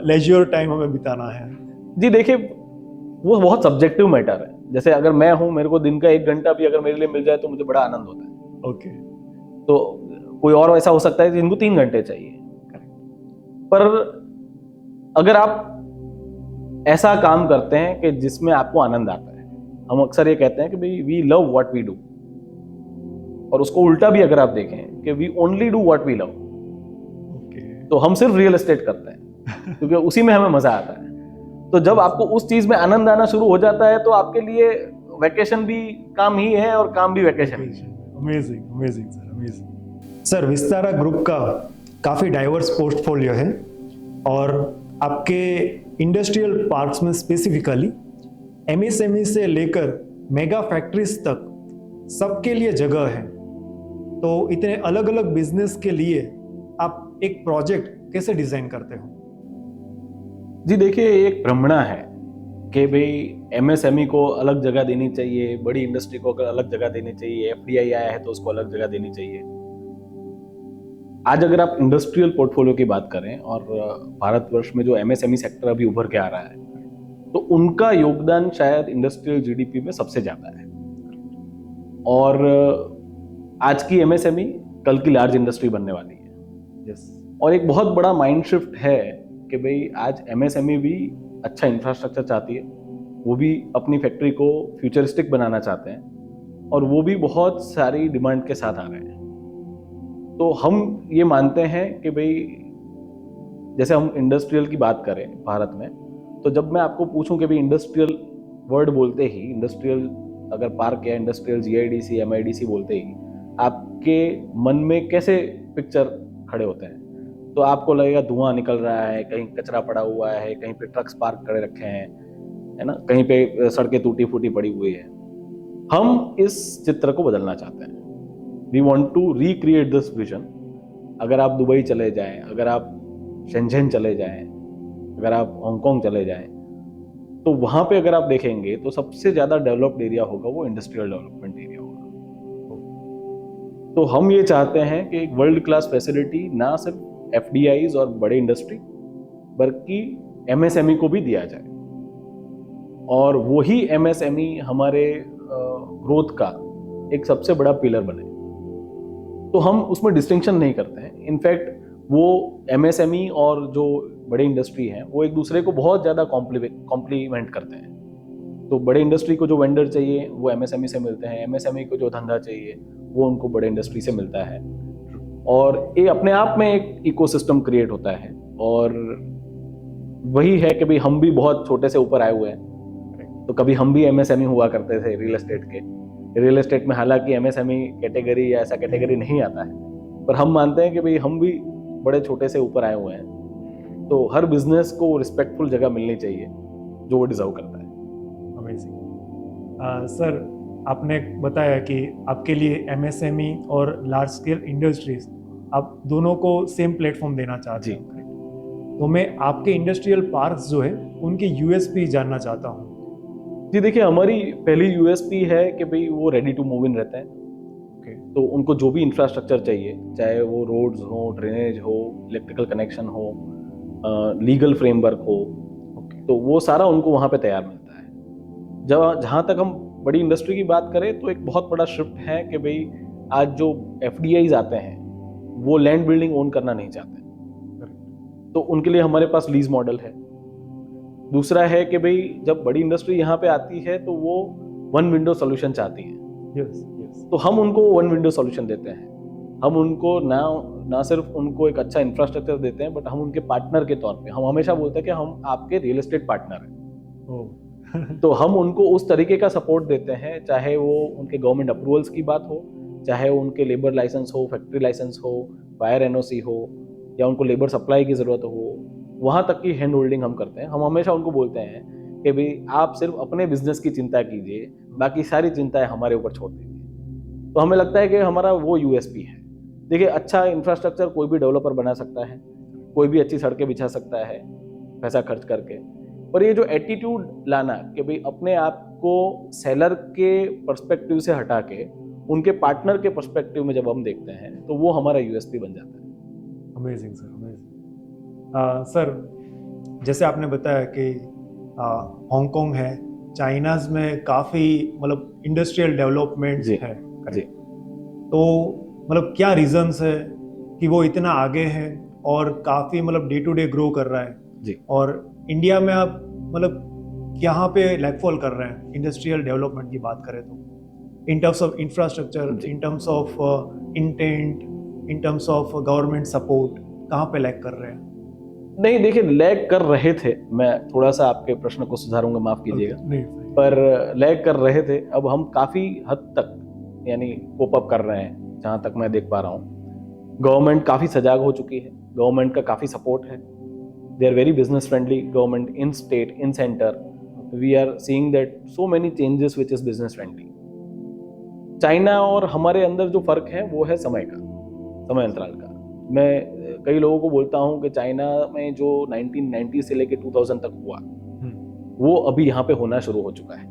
लेजर टाइम हमें बिताना है? जी देखिए, वो बहुत सब्जेक्टिव मैटर है। जैसे अगर मैं हूं, मेरे को दिन का 1 घंटा भी अगर मेरे लिए मिल जाए तो मुझे बड़ा आनंद होता है। ओके। तो कोई और ऐसा हो सकता है जिनको 3 घंटे चाहिए। पर अगर आप ऐसा काम करते हैं कि जिसमें आपको आनंद आता है, हम अक्सर ये कहते हैं कि भाई we love what we do, और उसको उल्टा भी अगर आप देखें कि we only do what we love, तो हम सिर्फ रियल एस्टेट करते हैं क्योंकि उसी में हमें मजा आता है। तो जब आपको उस चीज में आनंद आना शुरू हो जाता है, तो आपके लिए वैकेशन भी काम ही है और काम भी वैकेशन ही है। Amazing, amazing sir, amazing. Sir, Vistara group का काफ़ी डाइवर्स पोर्टफोलियो है, और आपके इंडस्ट्रियल पार्क्स में स्पेसिफिकली एमएसएमई से लेकर मेगा फैक्ट्रीज तक सबके लिए जगह है। तो इतने अलग अलग बिजनेस के लिए आप एक प्रोजेक्ट कैसे डिजाइन करते हो? जी देखिए, एक भ्रमणा है कि भाई एमएसएमई को अलग जगह देनी चाहिए, बड़ी इंडस्ट्री को अलग जगह देनी चाहिए, एफडीआई आया है तो उसको अलग जगह देनी चाहिए। आज अगर आप इंडस्ट्रियल पोर्टफोलियो की बात करें, और भारतवर्ष में जो एमएसएमई सेक्टर अभी उभर के आ रहा है, तो उनका योगदान शायद इंडस्ट्रियल जीडीपी में सबसे ज्यादा है। और आज की एमएसएमई कल की लार्ज इंडस्ट्री बनने वाली है। यस। और एक बहुत बड़ा माइंड शिफ्ट है कि भाई आज एमएसएमई भी अच्छा इंफ्रास्ट्रक्चर चाहती है, वो भी अपनी फैक्ट्री को फ्यूचरिस्टिक बनाना चाहते हैं, और वो भी बहुत सारी डिमांड के साथ आ रहे हैं। तो हम ये मानते हैं कि भाई जैसे हम इंडस्ट्रियल की बात करें भारत में, तो जब मैं आपको पूछूं कि भाई इंडस्ट्रियल वर्ड बोलते ही, इंडस्ट्रियल अगर पार्क या इंडस्ट्रियल जीआईडीसी एमआईडीसी बोलते ही आपके मन में कैसे पिक्चर खड़े होते हैं? तो आपको लगेगा धुआं निकल रहा है, कहीं कचरा पड़ा हुआ है, कहीं पे ट्रक्स पार्क करे रखे हैं, है ना, कहीं पे सड़कें टूटी फूटी पड़ी हुई है। हम इस चित्र को बदलना चाहते हैं। We want to recreate this vision. अगर आप दुबई चले जाएं, अगर आप शेंझेन चले जाएं, अगर आप हांगकांग चले जाएं, तो वहां पे अगर आप देखेंगे तो सबसे ज्यादा डेवलप्ड एरिया होगा वो इंडस्ट्रियल डेवलपमेंट एरिया होगा। तो हम ये चाहते हैं कि एक वर्ल्ड क्लास फैसिलिटी ना सिर्फ एफडीआईज और बड़े इंडस्ट्री बल्कि एमएसएमई को भी दिया जाए, और वही एमएसएमई हमारे ग्रोथ का एक सबसे बड़ा पिलर बने। तो हम उसमें डिस्टिंक्शन नहीं करते हैं। इनफैक्ट वो एमएसएमई और जो बड़े इंडस्ट्री हैं वो एक दूसरे को बहुत ज़्यादा कॉम्प्लीमेंट करते हैं। तो बड़े इंडस्ट्री को जो वेंडर चाहिए वो एमएसएमई से मिलते हैं, एमएसएमई को जो धंधा चाहिए वो उनको बड़े इंडस्ट्री से मिलता है, और ये अपने आप में एक इकोसिस्टम क्रिएट होता है। और वही है कि भाई हम भी बहुत छोटे से ऊपर आए हुए हैं। तो कभी हम भी एमएसएमई हुआ करते थे रियल एस्टेट के। रियल एस्टेट में हालांकि एमएसएमई कैटेगरी या ऐसा कैटेगरी नहीं आता है, पर हम मानते हैं कि भाई हम भी बड़े छोटे से ऊपर आए हुए हैं। तो हर बिजनेस को रिस्पेक्टफुल जगह मिलनी चाहिए जो वो डिजर्व करता है। अमेजिंग। सर, आपने बताया कि आपके लिए एमएसएमई और लार्ज स्केल इंडस्ट्रीज आप दोनों को सेम प्लेटफॉर्म देना चाहते हैं। तो मैं आपके इंडस्ट्रियल पार्क्स जो है उनके यूएसपी जानना चाहता हूँ। जी देखिए, हमारी पहली यूएसपी है कि भाई वो रेडी टू मूव इन रहते हैं। तो उनको जो भी इंफ्रास्ट्रक्चर चाहिए, चाहे वो रोड्स हो, ड्रेनेज हो, इलेक्ट्रिकल कनेक्शन हो, लीगल फ्रेमवर्क हो, तो वो सारा उनको वहाँ पे तैयार मिलता है। जहाँ तक हम बड़ी इंडस्ट्री की बात करें तो एक बहुत बड़ा शिफ्ट है कि भाई आज जो एफडीआईज आते हैं वो लैंड बिल्डिंग ओन करना नहीं चाहते, तो उनके लिए हमारे पास लीज मॉडल है। दूसरा है कि भाई जब बड़ी इंडस्ट्री यहाँ पे आती है तो वो वन विंडो सोल्यूशन चाहती है। तो हम उनको वन विंडो सॉल्यूशन देते हैं। हम उनको ना सिर्फ उनको एक अच्छा इंफ्रास्ट्रक्चर देते हैं, बट हम उनके पार्टनर के तौर पे, हम हमेशा बोलते हैं कि हम आपके रियल एस्टेट पार्टनर हैं। तो हम उनको उस तरीके का सपोर्ट देते हैं, चाहे वो उनके गवर्नमेंट अप्रूवल्स की बात हो, चाहे वो उनके लेबर लाइसेंस हो, फैक्ट्री लाइसेंस हो, फायर एनओसी हो, या उनको लेबर सप्लाई की ज़रूरत हो, वहाँ तक की हैंड होल्डिंग हम करते हैं। हम हमेशा उनको बोलते हैं कि भाई आप सिर्फ अपने बिजनेस की चिंता कीजिए, बाकी सारी चिंताएं हमारे ऊपर छोड़ दीजिए। तो हमें लगता है कि हमारा वो यूएसपी है। देखिए, अच्छा इंफ्रास्ट्रक्चर कोई भी डेवलपर बना सकता है, कोई भी अच्छी सड़कें बिछा सकता है पैसा खर्च करके, पर ये जो एटीट्यूड लाना कि भाई अपने आप को सेलर के पर्सपेक्टिव से हटा के उनके पार्टनर के पर्सपेक्टिव में जब हम देखते हैं तो वो हमारा यूएसपी बन जाता है। Amazing sir, amazing. सर, जैसे आपने बताया कि हांगकांग है, चाइनाज में काफ़ी मतलब इंडस्ट्रियल डेवलपमेंट है। जी। तो मतलब क्या रीजंस है कि वो इतना आगे है और काफ़ी मतलब डे टू डे ग्रो कर रहा है जी। और इंडिया में आप मतलब यहाँ पे लैगफॉल कर रहे हैं इंडस्ट्रियल डेवलपमेंट की बात करें तो, in terms of infrastructure, in terms of intent, in terms of government support, कहाँ पे लैग कर रहे हैं? नहीं, देखिए, लैग कर रहे थे, मैं थोड़ा सा आपके प्रश्न को सुधारूंगा, माफ कीजिएगा, पर लैग कर रहे थे। अब हम काफ़ी हद तक यानी कोप अप कर रहे हैं, जहाँ तक मैं देख पा रहा हूँ। गवर्नमेंट काफ़ी सजाग हो चुकी है, गवर्नमेंट का काफ़ी सपोर्ट है। They are very business friendly government in state, in centre. We are seeing that so many changes which is business friendly. China और हमारे अंदर जो फर्क है वो है समय अंतराल का। मैं कई लोगों को बोलता हूँ कि चाइना में जो 1990 से लेके 2000 तक हुआ वो अभी यहाँ पे होना शुरू हो चुका है।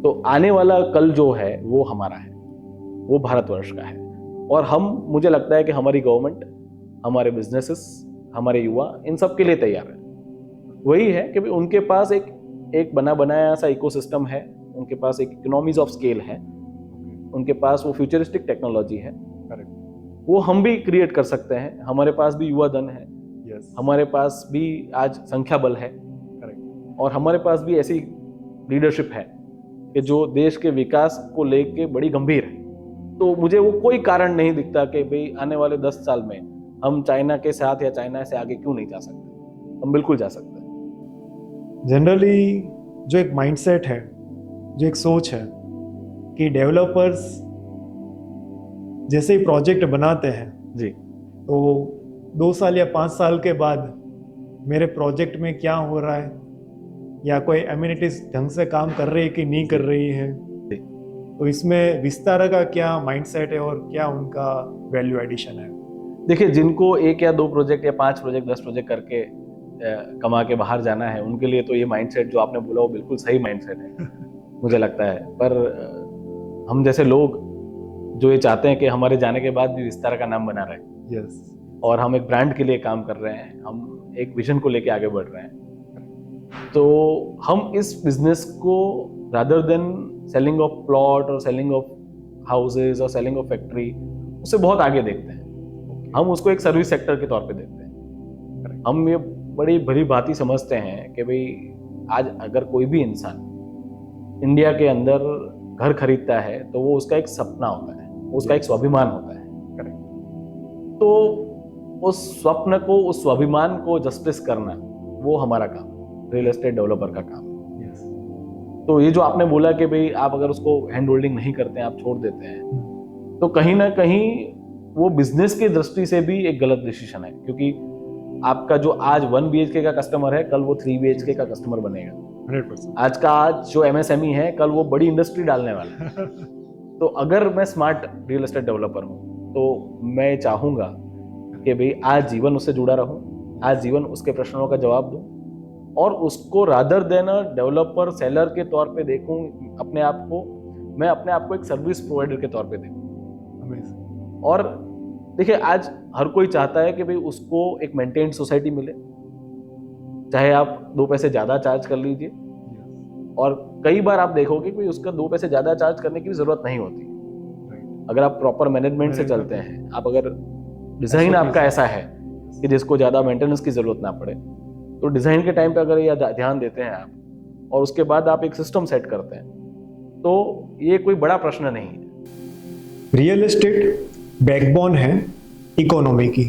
तो आने वाला कल जो है वो हमारा है, वो भारतवर्ष का है। और मुझे लगता है कि हमारी गवर्नमेंट, हमारे बिजनेसेस, हमारे युवा इन सब के लिए तैयार है। वही है कि उनके पास एक बना बनाया सा इकोसिस्टम है, उनके पास एक इकोनॉमीज ऑफ स्केल है, उनके पास वो फ्यूचरिस्टिक टेक्नोलॉजी है, करेक्ट, वो हम भी क्रिएट कर सकते हैं। हमारे पास भी युवा धन है, यस, हमारे पास भी आज संख्या बल है, करेक्ट, और हमारे पास भी ऐसी लीडरशिप है कि जो देश के विकास को लेके बड़ी गंभीर है। तो मुझे वो कोई कारण नहीं दिखता कि भाई आने वाले 10 साल में हम चाइना के साथ या चाइना से आगे क्यों नहीं जा सकते। हम बिल्कुल जा सकते हैं। जनरली जो एक माइंडसेट है, जो एक सोच है कि डेवलपर्स जैसे ही प्रोजेक्ट बनाते हैं जी, तो 2 साल या 5 साल के बाद मेरे प्रोजेक्ट में क्या हो रहा है या कोई एमिनिटीज ढंग से काम कर रही है कि नहीं कर रही है, जी। तो इसमें विस्तारा का क्या माइंडसेट है और क्या उनका वैल्यू एडिशन है? देखिए, जिनको 1 या 2 प्रोजेक्ट या 5 प्रोजेक्ट 10 प्रोजेक्ट करके कमा के बाहर जाना है, उनके लिए तो ये माइंडसेट जो आपने बोला वो बिल्कुल सही माइंडसेट है मुझे लगता है। पर हम जैसे लोग जो ये चाहते हैं कि हमारे जाने के बाद भी विस्तारा का नाम बना रहे, यस, और हम एक ब्रांड के लिए काम कर रहे हैं, हम एक विजन को लेके आगे बढ़ रहे हैं, तो हम इस बिजनेस को rather than selling of plot और सेलिंग ऑफ हाउसेज और सेलिंग ऑफ फैक्ट्री, उससे बहुत आगे देखते हैं। हम उसको एक सर्विस सेक्टर के तौर पे देखते हैं। हम ये बड़ी भली भांति समझते हैं कि भाई आज अगर कोई भी इंसान इंडिया के अंदर घर खरीदता है तो वो उसका एक सपना होता है, उसका एक स्वाभिमान होता है। तो उस स्वप्न को, उस स्वाभिमान को जस्टिस करना वो हमारा काम, रियल एस्टेट डेवलपर का काम। तो ये जो आपने बोला कि भाई आप अगर उसको हैंड होल्डिंग नहीं करते हैं, आप छोड़ देते हैं, तो कहीं ना कहीं वो बिजनेस की दृष्टि से भी एक गलत डिसीजन है, क्योंकि आपका जो आज 1 BHK का कस्टमर है, कल वो 3 BHK का कस्टमर बनेगा। 100%। आज जो MSME है, कल वो बड़ी इंडस्ट्री डालने वाला है। तो अगर मैं स्मार्ट रियल एस्टेट डेवलपर हूँ तो मैं चाहूंगा कि भाई आज जीवन उससे जुड़ा रहूं, आज जीवन उसके प्रश्नों का जवाब दूं, और उसको रादर देन डेवलपर सेलर के तौर पे देखूं अपने आप को, मैं अपने आप को एक सर्विस प्रोवाइडर के तौर पे देखूं। और देखिए, आज हर कोई चाहता है कि भाई उसको एक मेंटेन्ड सोसाइटी मिले, चाहे आप 2 पैसे ज्यादा चार्ज कर लीजिए, और कई बार आप देखोगे कि उसका 2 पैसे ज्यादा चार्ज करने की भी जरूरत नहीं होती अगर आप प्रॉपर मैनेजमेंट से चलते हैं। आप अगर डिजाइन आपका ऐसा है कि जिसको ज्यादा मेंटेनेंस की जरूरत ना पड़े, तो डिजाइन के टाइम पे अगर ये ध्यान देते हैं आप, और उसके बाद आप एक सिस्टम सेट करते हैं, तो ये कोई बड़ा प्रश्न नहीं है। रियल एस्टेट बैकबोन है इकोनॉमी की,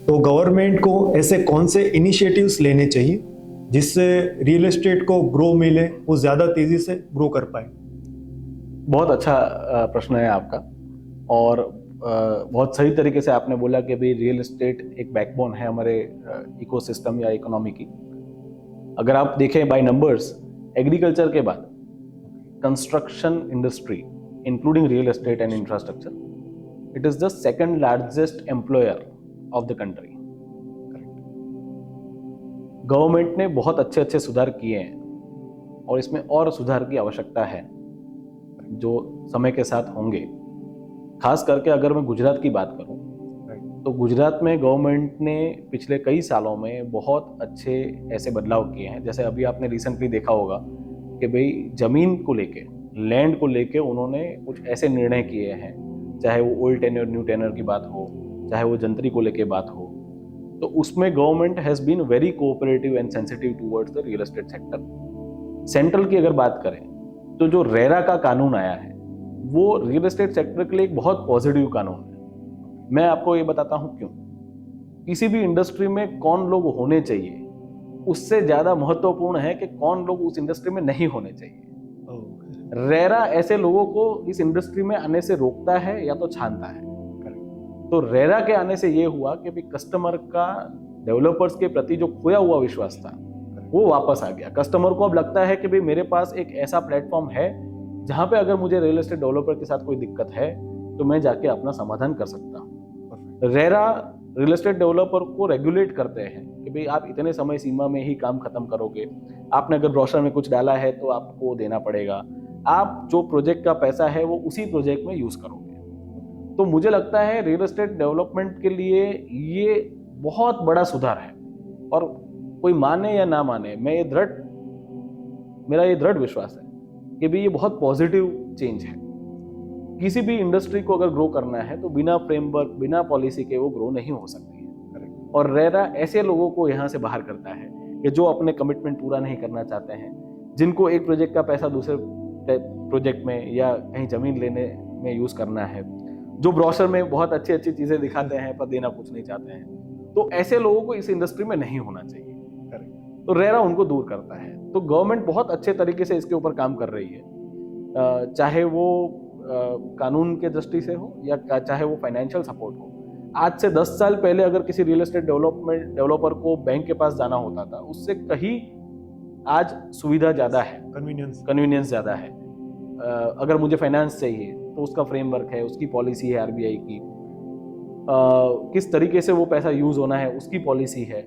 तो गवर्नमेंट को ऐसे कौन से इनिशिएटिव्स लेने चाहिए जिससे रियल एस्टेट को ग्रो मिले, वो ज़्यादा तेज़ी से ग्रो कर पाए? बहुत अच्छा प्रश्न है आपका, और बहुत सही तरीके से आपने बोला कि भाई रियल एस्टेट एक बैकबोन है हमारे इकोसिस्टम या इकोनॉमी की। अगर आप देखें बाय नंबर्स, एग्रीकल्चर के बाद construction industry including real estate and infrastructure, it is the second largest employer of the country. Government ने बहुत अच्छे अच्छे सुधार किए हैं, और इसमें और सुधार की आवश्यकता है जो समय के साथ होंगे। खास करके अगर मैं गुजरात की बात करूं, तो गुजरात में गवर्नमेंट ने पिछले कई सालों में बहुत अच्छे ऐसे बदलाव किए हैं। जैसे अभी आपने रिसेंटली देखा होगा कि भाई जमीन को लेके, लैंड को लेके उन्होंने कुछ ऐसे निर्णय किए हैं, चाहे वो ओल्ड टेन्योर न्यू टेन्योर की बात हो, चाहे वो जंतरी को लेके बात हो, तो उसमें government has been very cooperative and sensitive towards the real estate sector. Central की अगर बात करें तो जो रेरा का कानून आया है वो रियल एस्टेट सेक्टर के लिए एक बहुत पॉजिटिव कानून है। मैं आपको ये बताता हूँ क्यों। किसी भी इंडस्ट्री में कौन लोग होने चाहिए, उससे ज़्यादा महत्वपूर्ण है कि कौन लोग उस इंडस्ट्री में नहीं होने चाहिए। रेरा ऐसे लोगों को इस इंडस्ट्री में आने से रोकता है या तो छानता है। तो रेरा के आने से ये हुआ कि भी कस्टमर का डेवलपर्स के प्रति जो खोया हुआ विश्वास था वो वापस आ गया। कस्टमर को अब लगता है कि भाई मेरे पास एक ऐसा प्लेटफॉर्म है जहां पे अगर मुझे रियल एस्टेट डेवलपर के साथ कोई दिक्कत है तो मैं जाके अपना समाधान कर सकता हूँ। रेरा रियल एस्टेट डेवलपर को रेगुलेट करते हैं कि भाई आप इतने समय सीमा में ही काम खत्म करोगे, आपने अगर ब्रोशर में कुछ डाला है तो आपको देना पड़ेगा, आप जो प्रोजेक्ट का पैसा है वो उसी प्रोजेक्ट में यूज करोगे। तो मुझे लगता है रियल एस्टेट डेवलपमेंट के लिए ये बहुत बड़ा सुधार है, और कोई माने या ना माने, मेरा ये दृढ़ विश्वास है कि भी ये बहुत पॉजिटिव चेंज है। किसी भी इंडस्ट्री को अगर ग्रो करना है तो बिना फ्रेमवर्क, बिना पॉलिसी के वो ग्रो नहीं हो सकती है। और रेरा ऐसे लोगों को यहाँ से बाहर करता है कि जो अपने कमिटमेंट पूरा नहीं करना चाहते हैं, जिनको एक प्रोजेक्ट का पैसा दूसरे प्रोजेक्ट में या कहीं जमीन लेने में यूज करना है, जो ब्रोशर में बहुत अच्छी अच्छी चीजें दिखाते हैं पर देना कुछ नहीं चाहते हैं, तो ऐसे लोगों को इस इंडस्ट्री में नहीं होना चाहिए। तो रेरा उनको दूर करता है। तो गवर्नमेंट बहुत अच्छे तरीके से इसके ऊपर काम कर रही है, चाहे वो कानून के दृष्टि से हो या चाहे वो फाइनेंशियल सपोर्ट हो। आज से 10 साल पहले अगर किसी रियल एस्टेट डेवलपर को बैंक के पास जाना होता था, उससे कहीं आज सुविधा ज़्यादा है, कन्वीनियंस ज़्यादा है। अगर मुझे फाइनेंस चाहिए तो उसका फ्रेमवर्क है, उसकी पॉलिसी है आरबीआई की, किस तरीके से वो पैसा यूज होना है उसकी पॉलिसी है।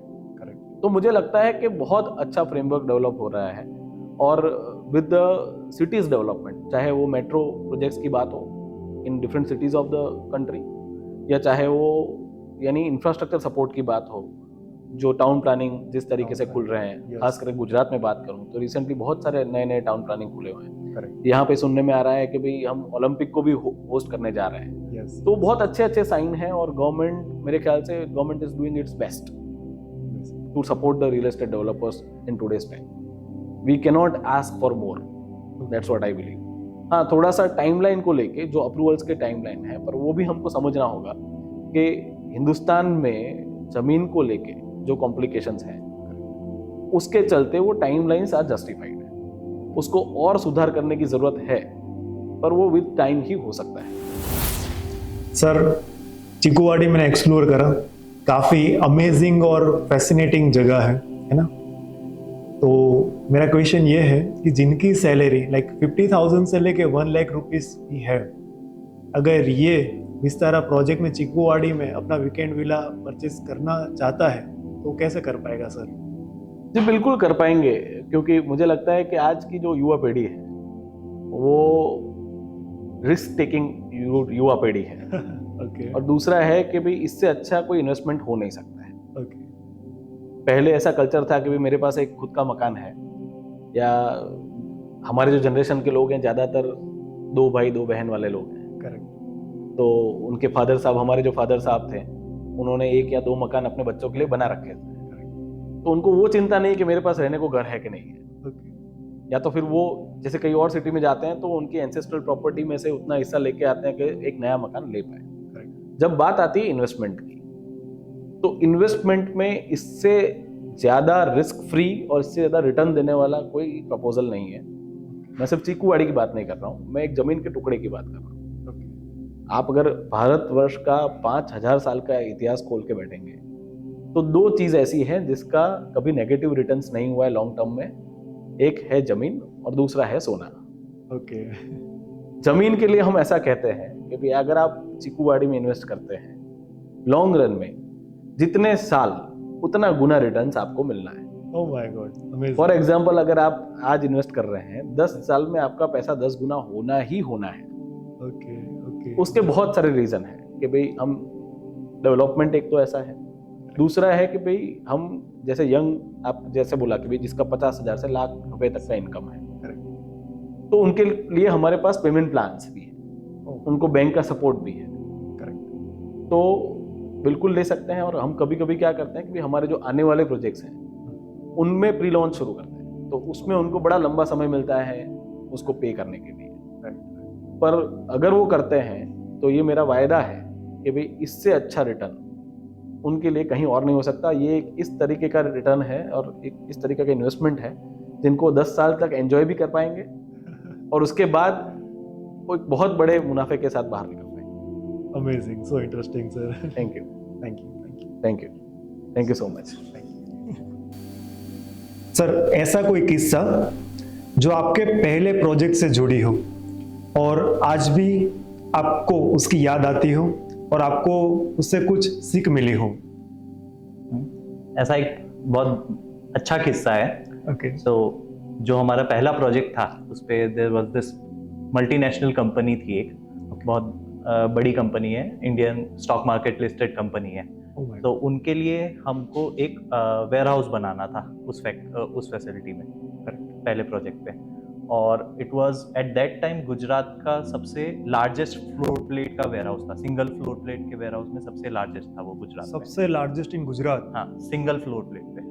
तो मुझे लगता है कि बहुत अच्छा फ्रेमवर्क डेवलप हो रहा है। और विद द सिटीज डेवलपमेंट, चाहे वो मेट्रो प्रोजेक्ट्स की बात हो in different cities of the country, या चाहे वो यानी इंफ्रास्ट्रक्चर सपोर्ट की बात हो, जो टाउन प्लानिंग जिस तरीके से खुल रहे हैं, खास करके गुजरात में बात करूं तो रिसेंटली बहुत सारे नए नए टाउन प्लानिंग खुले हुए हैं। यहाँ पे सुनने में आ रहा है कि भाई हम ओलंपिक को भी होस्ट करने जा रहे हैं। तो बहुत अच्छे अच्छे साइन हैं और गवर्नमेंट, मेरे ख्याल से government is doing it's best to support the real estate developers in today's time. We cannot ask for more. That's what I believe. हाँ, थोड़ा सा टाइमलाइन को लेके जो अप्रूवल्स के टाइमलाइन है, पर वो भी हमको समझना होगा कि हिंदुस्तान में जमीन को लेके जो कॉम्प्लिकेशंस हैं, उसके चलते वो टाइमलाइंस आज जस्टिफाइड है। उसको और सुधार करने की जरूरत है, पर वो विद टाइम ही हो सकता है। सर, चिकुवाड़ी मैंने एक्सप्लोर करा, काफ़ी अमेजिंग और फैसिनेटिंग जगह है ना। तो मेरा क्वेश्चन ये है कि जिनकी सैलरी लाइक 50,000 से लेके 1 लाख रुपीस की है, अगर ये विस्तारा प्रोजेक्ट में चिकुवाड़ी में अपना वीकेंड विला परचेज करना चाहता है तो कैसे कर पाएगा सर? जी बिल्कुल कर पाएंगे, क्योंकि मुझे लगता है कि आज की जो युवा पीढ़ी है वो रिस्क टेकिंग युवा पीढ़ी है। Okay. और दूसरा है कि भाई इससे अच्छा कोई इन्वेस्टमेंट हो नहीं सकता है। Okay. पहले ऐसा कल्चर था कि भाई मेरे पास एक खुद का मकान है, या हमारे जो जनरेशन के लोग हैं ज़्यादातर 2 भाई 2 बहन वाले लोग हैं। Correct. तो उनके फादर साहब, हमारे जो फादर साहब थे, उन्होंने 1 या 2 मकान अपने बच्चों के लिए बना रखे थे। तो उनको वो चिंता नहीं कि मेरे पास रहने को घर है कि नहीं है। Okay. या तो फिर वो जैसे कई और सिटी में जाते हैं तो उनकी एंसेस्ट्रल प्रॉपर्टी में से उतना हिस्सा लेके आते हैं कि एक नया मकान ले पाए। जब बात आती है इन्वेस्टमेंट की, तो इन्वेस्टमेंट में इससे ज़्यादा रिस्क फ्री और इससे ज़्यादा रिटर्न देने वाला कोई प्रपोजल नहीं है। मैं सिर्फ चिकुवाड़ी की बात नहीं कर रहा हूँ, मैं एक ज़मीन के टुकड़े की बात कर रहा हूँ। आप अगर भारतवर्ष का 5000 साल का इतिहास खोल के बैठेंगे तो 2 चीज़ ऐसी हैं जिसका कभी नेगेटिव रिटर्न्स नहीं हुआ है लॉन्ग टर्म में। एक है ज़मीन और दूसरा है सोना। Okay. जमीन के लिए हम ऐसा कहते हैं कि भाई अगर आप चिकुवाड़ी में इन्वेस्ट करते हैं, लॉन्ग रन में जितने साल उतना गुना रिटर्न्स आपको मिलना है। Oh my God, amazing. For example, अगर आप आज इन्वेस्ट कर रहे हैं, 10 साल में आपका पैसा 10 गुना होना ही होना है। Okay, okay. उसके बहुत सारे रीजन हैं कि भाई हम डेवलपमेंट, एक तो ऐसा है, दूसरा है कि भाई हम जैसे यंग, आप जैसे बोला कि भाई जिसका 50,000 से लाख रुपए तक का इनकम है, तो उनके लिए हमारे पास पेमेंट प्लान्स भी है, उनको बैंक का सपोर्ट भी है। तो बिल्कुल ले सकते हैं। और हम कभी कभी क्या करते हैं कि हमारे जो आने वाले प्रोजेक्ट्स हैं उनमें प्री लॉन्च शुरू करते हैं, तो उसमें उनको बड़ा लंबा समय मिलता है उसको पे करने के लिए। पर अगर वो करते हैं तो ये मेरा वायदा है कि भाई इससे अच्छा रिटर्न उनके लिए कहीं और नहीं हो सकता। ये एक इस तरीके का रिटर्न है और एक इस तरीके का इन्वेस्टमेंट है जिनको 10 साल तक एंजॉय भी कर पाएंगे और उसके बाद वो एक बहुत बड़े मुनाफे के साथ बाहर निकल पाएंगे। Amazing, so interesting, sir. Thank you, Thank you, thank you. Thank you, thank you so much. Sir, ऐसा कोई किस्सा जो आपके पहले प्रोजेक्ट से जुड़ी हो और आज भी आपको उसकी याद आती हो और आपको उससे कुछ सीख मिली हो? ऐसा एक बहुत अच्छा किस्सा है। Okay. तो जो हमारा पहला प्रोजेक्ट था उस पे there was this multinational company थी, एक बहुत बड़ी कंपनी है, Indian stock market listed company है। तो उनके लिए हमको एक वेयर हाउस बनाना था उस फैसिलिटी में, पहले प्रोजेक्ट पे। और it was at that time Gujarat का सबसे लार्जेस्ट फ्लोर प्लेट का वेयर हाउस था। सिंगल फ्लोर प्लेट के वेयर हाउस में सबसे लार्जेस्ट था वो गुजरात में। सबसे लार्जेस्ट इन गुजरात। हाँ, सिंगल फ्लोर प्लेट पे।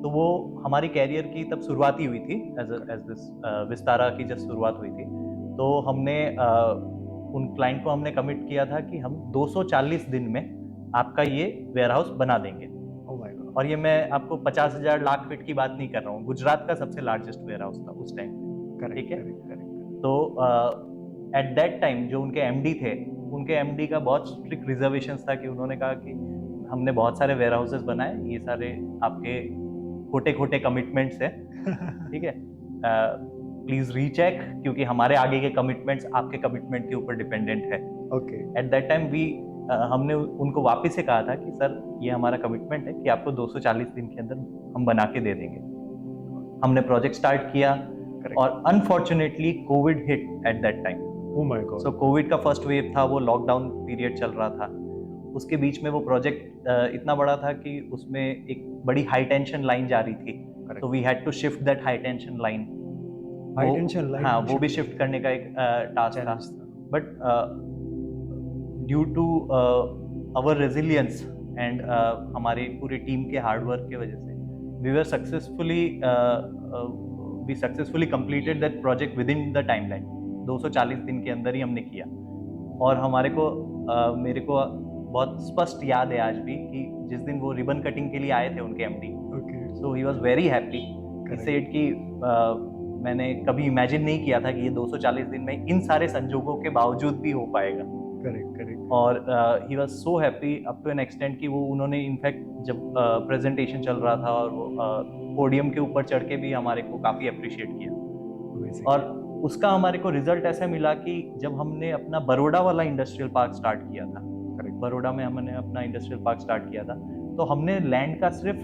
तो वो हमारी कैरियर की तब शुरुआत ही हुई थी, एज दिस विस्तारा की जब शुरुआत हुई थी, तो हमने उन क्लाइंट को हमने कमिट किया था कि हम 240 दिन में आपका ये वेयर हाउस बना देंगे। Oh my God. और ये मैं आपको 50,000 लाख फीट की बात नहीं कर रहा हूँ, गुजरात का सबसे लार्जेस्ट वेयर हाउस था उस टाइम पे। ठीक है, तो एट दैट टाइम जो उनके एमडी थे, उनके एमडी का बहुत स्ट्रिक्ट रिजर्वेशंस था कि उन्होंने कहा कि हमने बहुत सारे वेयर हाउसेस बनाए, ये सारे आपके खोटे खोटे कमिटमेंट्स है, ठीक है, प्लीज रीचेक, क्योंकि हमारे आगे के कमिटमेंट्स आपके कमिटमेंट के ऊपर डिपेंडेंट है। ओके। एट दैट टाइम हमने उनको वापस से कहा था कि सर ये हमारा कमिटमेंट है कि आपको 240 दिन के अंदर हम बना के दे देंगे। हमने प्रोजेक्ट स्टार्ट किया और unfortunately Covid hit at that time. Oh my god. So Covid का फर्स्ट वेव था, वो लॉकडाउन पीरियड चल रहा था। उसके बीच में वो प्रोजेक्ट इतना बड़ा था कि उसमें एक बड़ी हाई टेंशन लाइन जा रही थी, तो we had to shift that high tension line. High tension line, हाँ, वो भी शिफ्ट करने का एक टास्क था। But due to our resilience and हमारे पूरी टीम के हार्डवर्क के वजह से we successfully completed that project within the timeline. 240 दिन के अंदर ही हमने किया। और हमारे को मेरे को बहुत स्पष्ट याद है आज भी कि जिस दिन वो रिबन कटिंग के लिए आए थे उनके MD, so he was very happy. He said कि मैंने कभी इमेजिन नहीं किया था कि ये 240 दिन में इन सारे संजोगों के बावजूद भी हो पाएगा। करेक्ट। और he was so happy up to an extent कि वो उन्होंने इनफैक्ट जब प्रेजेंटेशन चल रहा था और वो पोडियम के ऊपर चढ़ के भी हमारे को काफ़ी अप्रिशिएट किया। और उसका हमारे को रिजल्ट ऐसा मिला कि जब हमने अपना बड़ौदा वाला इंडस्ट्रियल पार्क स्टार्ट किया था, बड़ौदा में हमने अपना इंडस्ट्रियल पार्क स्टार्ट किया था, तो हमने लैंड का सिर्फ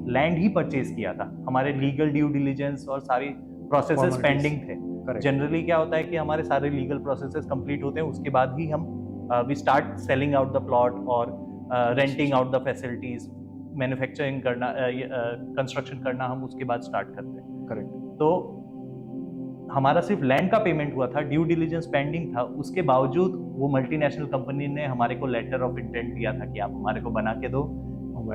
लैंड ही परचेज किया था। हमारे लीगल ड्यू डिलीजेंस और सारी प्रोसेसेस पेंडिंग थे। जनरली क्या होता है कि हमारे सारे लीगल प्रोसेसेस कंप्लीट होते हैं, उसके बाद ही हम we start selling out the plot और renting out the facilities, manufacturing करना, कंस्ट्रक्शन करना हम उसके बाद स्टार्ट करते हैं। करेक्ट। तो हमारा सिर्फ लैंड का पेमेंट हुआ था, ड्यू डिलीजेंस पेंडिंग था। उसके बावजूद वो मल्टीनेशनल कंपनी ने हमारे को लेटर ऑफ इंटेंट दिया था कि आप हमारे को बना के दो।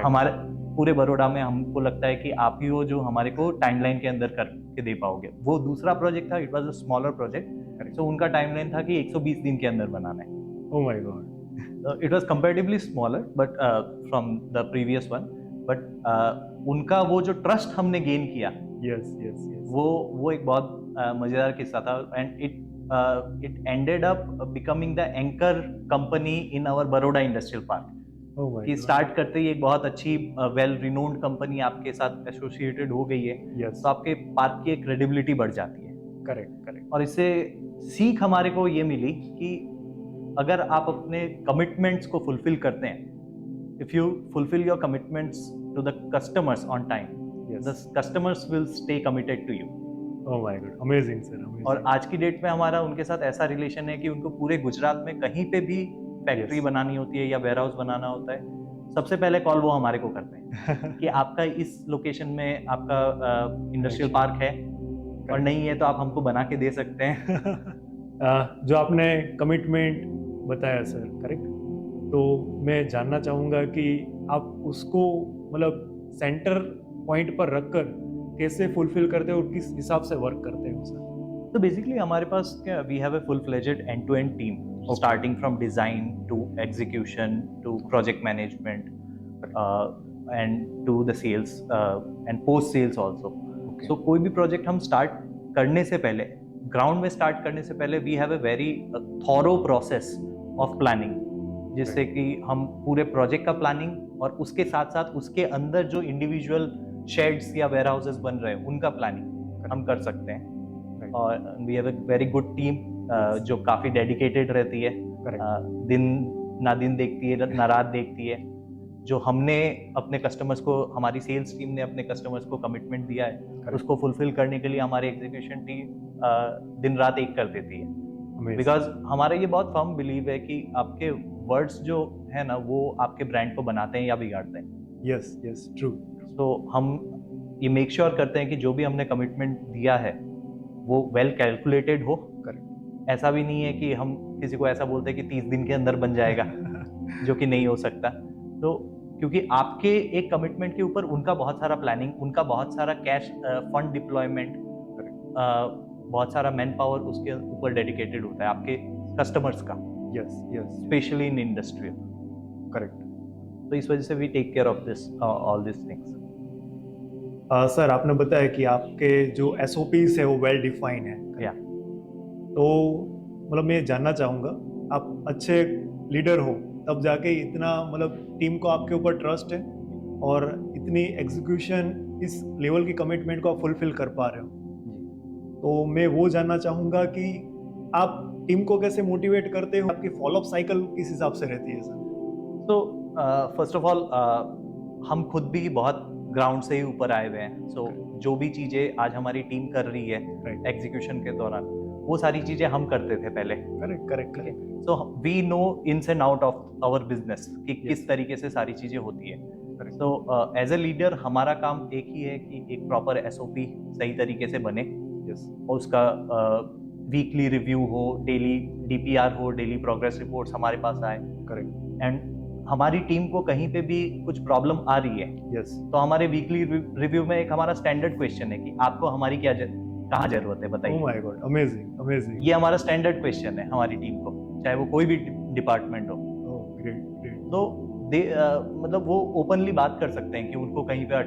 हमारे पूरे बड़ौदा में हमको लगता है कि आप ही हो जो हमारे को टाइमलाइन के अंदर करके दे पाओगे। वो दूसरा प्रोजेक्ट था, it was a smaller project, so उनका टाइमलाइन था कि 120 दिन के अंदर बनाना है। ओह my God. It was comparatively smaller but from the previous one, but उनका वो जो ट्रस्ट हमने गेन किया, यस, वो एक बहुत मजेदार किस्सा था। And it ended up becoming the anchor company in our Baroda industrial park. कि स्टार्ट करते ही एक बहुत अच्छी वेल रिनोन्ड कंपनी आपके साथ एसोसिएटेड हो गई है, तो आपके पार्क की एक क्रेडिबिलिटी बढ़ जाती है। करेक्ट। और इससे सीख हमारे को ये मिली कि अगर आप अपने कमिटमेंट्स को फुलफिल करते हैं, if you fulfil your commitments to the customers on time, the customers will stay committed to you. Oh my god, amazing sir, amazing. और आज की डेट में हमारा उनके साथ ऐसा रिलेशन है कि उनको पूरे गुजरात में कहीं पे भी फैक्ट्री बनानी होती है या वेयर हाउस बनाना होता है, सबसे पहले कॉल वो हमारे को करते हैं कि आपका इस लोकेशन में आपका इंडस्ट्रियल पार्क है और नहीं है तो आप हमको बना के दे सकते हैं। जो आपने कमिटमेंट बताया सर, करेक्ट, तो मैं जानना चाहूँगा कि आप उसको मतलब सेंटर पॉइंट पर रखकर कैसे फुलफिल करते हो और किस हिसाब से वर्क करते हो सर? तो बेसिकली हमारे पास क्या, we have a full fledged end to end team, starting from design to execution to project management and to the sales and post sales also. So कोई भी प्रोजेक्ट हम स्टार्ट करने से पहले, ग्राउंड में स्टार्ट करने से पहले we have a very thorough process of planning, जिससे कि हम पूरे प्रोजेक्ट का प्लानिंग और उसके साथ साथ उसके अंदर जो इंडिविजुअल शेड्स या वेयर हाउसेस बन रहे हैं उनका प्लानिंग हम कर सकते हैं। और we have a very good team जो काफ़ी डेडिकेटेड रहती है, दिन ना दिन देखती है ना रात देखती है। जो हमने अपने कस्टमर्स को, हमारी सेल्स टीम ने अपने कस्टमर्स को कमिटमेंट दिया है, उसको फुलफिल करने के लिए हमारी एग्जीक्यूशन टीम दिन रात एक कर देती है। बिकॉज हमारा ये बहुत फर्म बिलीव है कि आपके वर्ड्स जो है ना, वो आपके ब्रांड को बनाते हैं या बिगाड़ते हैं। Yes, true. तो हम ये मेक श्योर करते हैं कि जो भी हमने कमिटमेंट दिया है वो वेल कैलकुलेटेड हो। करेक्ट। ऐसा भी नहीं है कि हम किसी को ऐसा बोलते हैं कि 30 दिन के अंदर बन जाएगा, जो कि नहीं हो सकता। तो क्योंकि आपके एक कमिटमेंट के ऊपर उनका बहुत सारा प्लानिंग, उनका बहुत सारा कैश फंड डिप्लॉयमेंट, बहुत सारा मैन पावर उसके ऊपर डेडिकेटेड होता है आपके कस्टमर्स का, yes yes specially in industrial. Correct. तो इस वजह से we take care of this all this things. Sir आपने बताया कि आपके जो SOPs है वो वेल डिफाइन है, या तो मतलब मैं जानना चाहूँगा, आप अच्छे लीडर हो तब जाके इतना मतलब टीम को आपके ऊपर ट्रस्ट है और इतनी एग्जीक्यूशन इस लेवल की कमिटमेंट को आप फुलफिल कर पा रहे हो। तो मैं वो जानना चाहूँगा कि आप टीम को कैसे मोटिवेट करते हो, आपकी फॉलोअप साइकिल किस हिसाब से रहती है सर? तो फर्स्ट ऑफ ऑल हम खुद भी बहुत ग्राउंड से ही ऊपर आए हुए हैं। सो जो भी चीज़ें आज हमारी टीम कर रही है एग्जीक्यूशन के दौरान, वो सारी चीज़ें हम करते थे पहले। Correct correct correct. So we know ins and out of our business कि किस तरीके से सारी चीज़ें होती है। सो एज ए लीडर हमारा काम एक ही है कि एक प्रॉपर SOP सही तरीके से बने, और उसका वीकली रिव्यू हो, डेली DPR हो, डेली प्रोग्रेस रिपोर्ट्स हमारे पास आए। करेक्ट। एंड हमारी टीम को कहीं पे भी कुछ प्रॉब्लम आ रही है, यस। तो हमारे वीकली रिव्यू में एक हमारा स्टैंडर्ड क्वेश्चन है कि आपको हमारी कहाँ जरूरत है बताइए। ओह माय गॉड, अमेजिंग अमेजिंग। ये हमारा स्टैंडर्ड क्वेश्चन है हमारी टीम को, चाहे वो कोई भी डिपार्टमेंट हो। Oh great great. तो मतलब वो ओपनली बात कर सकते हैं कि उनको कहीं पे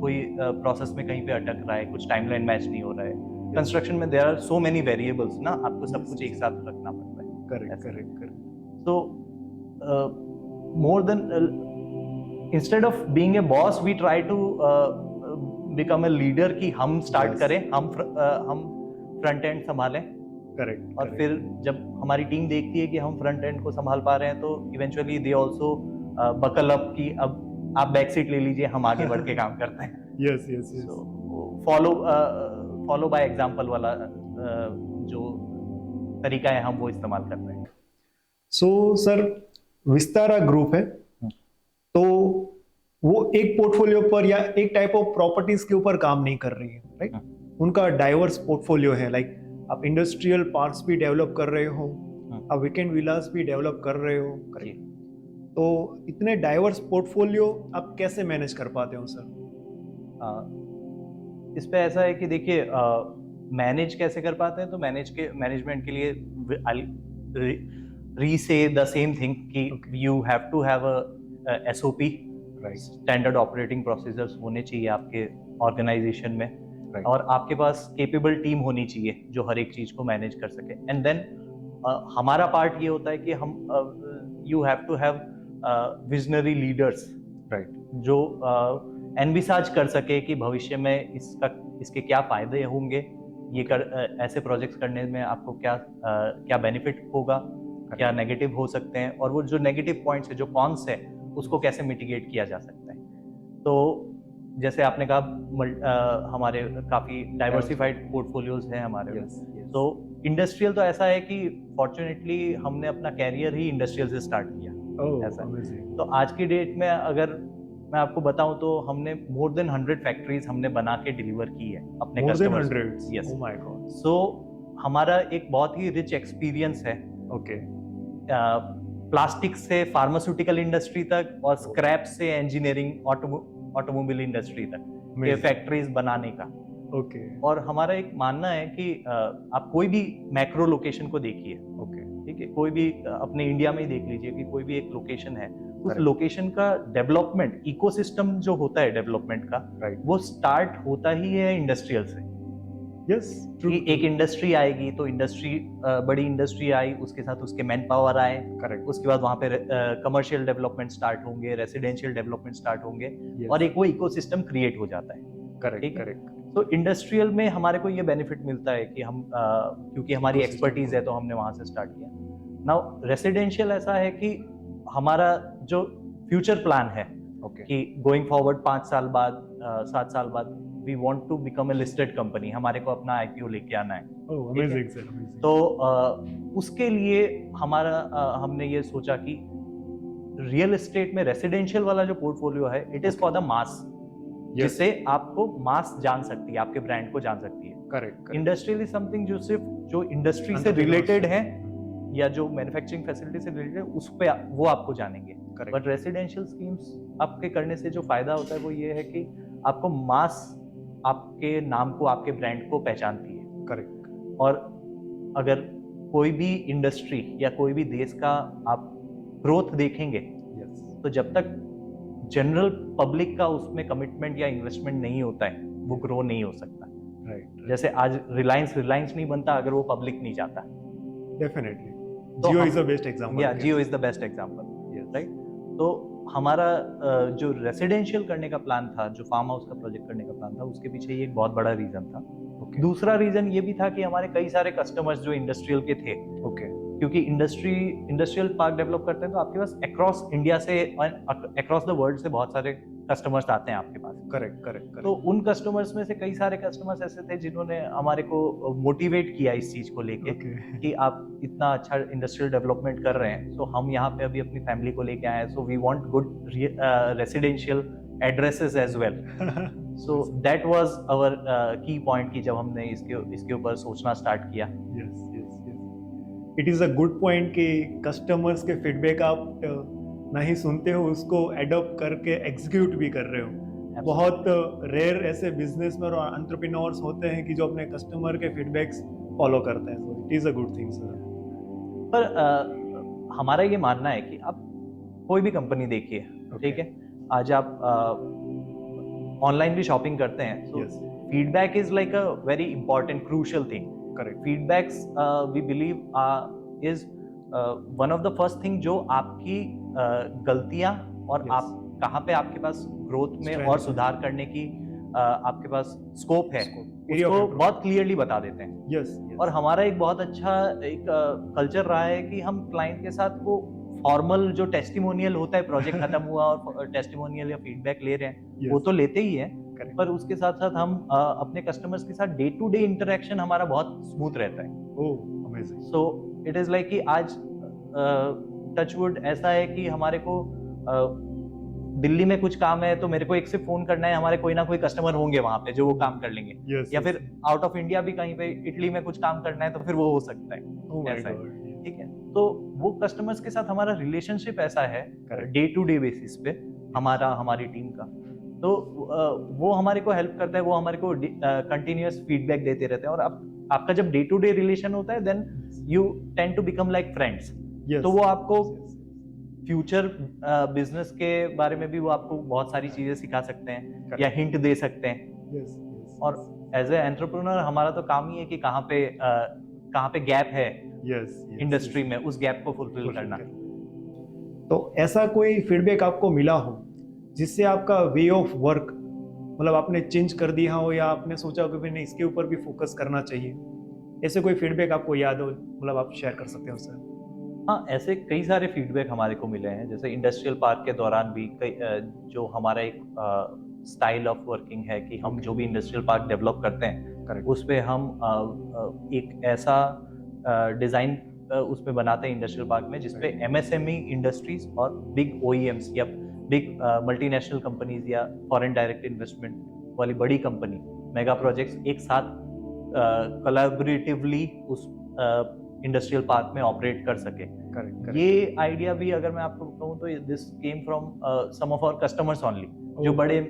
कोई प्रोसेस में कहीं पे अटक रहा है, कुछ टाइमलाइन मैच नहीं हो रहा है। कंस्ट्रक्शन में there are so many variables ना, आपको सब कुछ एक साथ रखना पड़ता है। Correct correct correct. So more than instead of being a boss, we try to become a leader कि हम स्टार्ट करें, हम फ्रंट एंड संभालें। करेक्ट। और फिर जब हमारी टीम देखती है कि हम फ्रंट एंड को संभाल पा रहे हैं, तो eventually they also buckle up कि अब आप बैक सीट ले लीजिए, हम आगे बढ़ के काम करते हैं। Yes yes yes. Follow by example वाला जो तरीका है हम वो इस्तेमाल करते हैं। सो सर विस्तारा ग्रुप है, तो वो एक पोर्टफोलियो पर या एक टाइप ऑफ प्रॉपर्टीज के ऊपर काम नहीं कर रही है, राइट? उनका डाइवर्स पोर्टफोलियो है, लाइक आप इंडस्ट्रियल पार्क्स भी डेवलप कर रहे हो, आप वीकेंड विलास भी डेवलप कर रहे हो, करेक्ट? तो इतने डाइवर्स पोर्टफोलियो आप कैसे मैनेज कर पाते हो सर? इस पे ऐसा है कि देखिए मैनेज कैसे कर पाते हैं, तो मैनेजमेंट के लिए री-से द सेम थिंग कि you have to have a SOP, standard operating procedures होने चाहिए आपके ऑर्गेनाइजेशन में, और आपके पास केपेबल टीम होनी चाहिए जो हर एक चीज को मैनेज कर सके। एंड देन हमारा पार्ट ये होता है कि हम you have to have visionary leaders, right, जो एनविसाज कर सके कि भविष्य में इसके क्या फायदे होंगे, ऐसे प्रोजेक्ट्स करने में आपको क्या बेनिफिट होगा, क्या नेगेटिव हो सकते हैं, और वो जो नेगेटिव पॉइंट्स है, जो कॉन्स है, उसको कैसे मिटिगेट किया जा सकता है। तो जैसे आपने कहा हमारे काफ़ी डाइवर्सिफाइड पोर्टफोलियोज हैं हमारे। तो इंडस्ट्रियल तो ऐसा है कि फॉर्चुनेटली हमने अपना कैरियर ही इंडस्ट्रियल से स्टार्ट किया। ऐसा तो आज की डेट में अगर मैं आपको बताऊं तो हमने मोर देन 100 फैक्ट्रीज हमने बना के डिलीवर की है अपने customers. Yes, oh my god. So हमारा एक बहुत ही रिच एक्सपीरियंस है। ओके। प्लास्टिक से फार्मास्यूटिकल इंडस्ट्री तक और स्क्रैप से इंजीनियरिंग ऑटोमोबाइल इंडस्ट्री तक ये फैक्ट्रीज बनाने का। ओके। और हमारा एक मानना है कि आप कोई भी मैक्रो लोकेशन को देखिए, ओके, ठीक है, कोई भी अपने इंडिया में ही देख लीजिए कि कोई भी एक लोकेशन है, उस लोकेशन का डेवलपमेंट, इकोसिस्टम जो होता है डेवलपमेंट का, वो स्टार्ट होता ही है इंडस्ट्रियल से। यस, कि एक इंडस्ट्री आएगी तो बड़ी इंडस्ट्री आई, उसके साथ उसके मैन पावर आए, करेक्ट, उसके बाद वहां पे कमर्शियल डेवलपमेंट स्टार्ट होंगे, रेसिडेंशियल डेवलपमेंट स्टार्ट होंगे, और एक वो इकोसिस्टम क्रिएट हो जाता है। Correct correct. तो इंडस्ट्रियल में हमारे को ये बेनिफिट मिलता है कि हम क्योंकि हमारी एक्सपर्टीज है तो हमने वहां से स्टार्ट किया। नाउ रेसिडेंशियल ऐसा है कि हमारा जो फ्यूचर प्लान है कि गोइंग फॉरवर्ड 5 साल बाद 7 साल बाद we want to become a listed company, हमारे को अपना IPO लेके आना है। Oh amazing sir, amazing. तो उसके लिए हमने ये सोचा कि रियल एस्टेट में रेसिडेंशियल वाला जो पोर्टफोलियो है, it is for the mass, जिससे आपको मास जान सकती है, आपके ब्रांड को जान सकती है। करेक्ट इंडस्ट्रियल इज समथिंग जो सिर्फ जो इंडस्ट्री से Entrepreneurs रिलेटेड है या जो मैन्युफैक्चरिंग फैसिलिटी से रिलेटेड है उस पे वो आपको जानेंगे। करेक्ट बट रेसिडेंशियल स्कीम्स आपके करने से जो फायदा होता है वो ये है कि आपको मास आपके नाम को, आपके ब्रांड को पहचानती है। करेक्ट और अगर कोई भी इंडस्ट्री या कोई भी देश का आप ग्रोथ देखेंगे यस तो जब तक जनरल पब्लिक का उसमें कमिटमेंट या इन्वेस्टमेंट नहीं होता है वो ग्रो नहीं हो सकता। राइट जैसे आज रिलायंस नहीं बनता अगर वो पब्लिक नहीं जाता। डेफिनेटली तो जियो हम- इज द बेस्ट एग्जांपल या Jio is the best example, right. तो हमारा जो रेसिडेंशियल करने का प्लान था, जो फार्म हाउस का प्रोजेक्ट करने का प्लान था, उसके पीछे ये एक बहुत बड़ा रीजन था। ओके दूसरा रीजन ये भी था कि हमारे कई सारे कस्टमर्स जो इंडस्ट्रियल के थे, ओके क्योंकि इंडस्ट्रियल पार्क डेवलप करते हैं तो आपके पास अक्रॉस इंडिया से अक्रॉस द वर्ल्ड से बहुत सारे कस्टमर्स आते हैं आपके पास। करेक्ट करेक्ट तो उन कस्टमर्स में से कई सारे कस्टमर्स ऐसे थे जिन्होंने हमारे को मोटिवेट किया इस चीज को लेके ओके कि आप इतना अच्छा इंडस्ट्रियल डेवलपमेंट कर रहे हैं, तो हम यहाँ पे अभी अपनी फैमिली को लेके आए हैं, so we want good residential addresses as well. So that was our key point कि जब हमने इसके ऊपर सोचना स्टार्ट किया। Yes yes yes it is a good point कि कस्टमर्स के फीडबैक आप नहीं सुनते हो, उसको एडॉप्ट करके एग्जीक्यूट भी कर रहे हो। बहुत रेयर ऐसे बिजनेसमैन और एंटरप्रेन्योर्स होते हैं कि जो अपने कस्टमर के फीडबैक्स फॉलो करते हैं, so it is a good thing sir. पर हमारा ये मानना है कि आप कोई भी कंपनी देखिए, ठीक है, आज आप ऑनलाइन भी शॉपिंग करते हैं, तो yes feedback is like a very important crucial thing. Correct feedbacks we believe is one of the first thing जो आपकी गलतियां और Yes. आप कहाँ पे आपके पास ग्रोथ में Strength और है। सुधार करने की आपके पास स्कोप है, Area of उसको improvement. बहुत क्लियरली बता देते हैं। यस और हमारा एक बहुत अच्छा एक कल्चर रहा है कि हम क्लाइंट के साथ वो फॉर्मल जो टेस्टिमोनियल होता है, प्रोजेक्ट खत्म हुआ और टेस्टिमोनियल या फीडबैक ले रहे हैं, वो तो लेते ही है, करेक्ट पर उसके साथ साथ हम अपने कस्टमर्स के साथ डे टू डे इंटरेक्शन हमारा बहुत स्मूथ रहता है। Oh amazing so it is like कि आज टचवुड ऐसा है कि हमारे को दिल्ली में कुछ काम है तो मेरे को एक से फोन करना है, हमारे कोई ना कोई कस्टमर होंगे वहां पे जो वो काम कर लेंगे, यस या फिर आउट ऑफ इंडिया भी कहीं पे इटली में कुछ काम करना है तो फिर वो हो सकता है, ओह माय ऐसा है। गॉड ठीक है। तो वो कस्टमर्स के साथ हमारा रिलेशनशिप ऐसा है Correct. Day to day basis पे हमारी टीम का, तो वो हमारे को हेल्प करता है, वो हमारे को कंटिन्यूअस फीडबैक देते रहते हैं, और आपका जब डे टू डे रिलेशन होता है then you tend to become like friends. तो वो आपको फ्यूचर बिजनेस के बारे में भी वो आपको बहुत सारी चीजें सिखा सकते हैं Correct. या हिंट दे सकते हैं। यस और एज ए एंटरप्रेन्योर हमारा तो काम ही है कि कहाँ पे गैप है यस इंडस्ट्री में, उस गैप को फुलफिल करना। तो ऐसा कोई फीडबैक आपको मिला हो जिससे आपका वे ऑफ वर्क मतलब आपने चेंज कर दिया हो, या आपने सोचा हो कि मैंने इसके ऊपर भी फोकस करना चाहिए, ऐसे कोई फीडबैक आपको याद हो, मतलब आप शेयर कर सकते हो सर? हाँ, ऐसे कई सारे फीडबैक हमारे को मिले हैं। जैसे इंडस्ट्रियल पार्क के दौरान भी जो हमारा एक स्टाइल ऑफ वर्किंग है कि हम जो भी इंडस्ट्रियल पार्क डेवलप करते हैं करेक्ट उस पे हम एक ऐसा डिज़ाइन उस पे बनाते हैं इंडस्ट्रियल पार्क में जिसपे एमएसएमई इंडस्ट्रीज और बिग ओईएम्स या बिग मल्टीनेशनल कंपनीज या फॉरेन डायरेक्ट इन्वेस्टमेंट वाली बड़ी कंपनी मेगा प्रोजेक्ट्स एक साथ कोलैबोरेटिवली उस इंडस्ट्रियल पार्क में ऑपरेट कर सके। करेक्ट ये आइडिया भी अगर मैं आपको कहूँ तो this came from some of our customers only, जो Oh. बड़े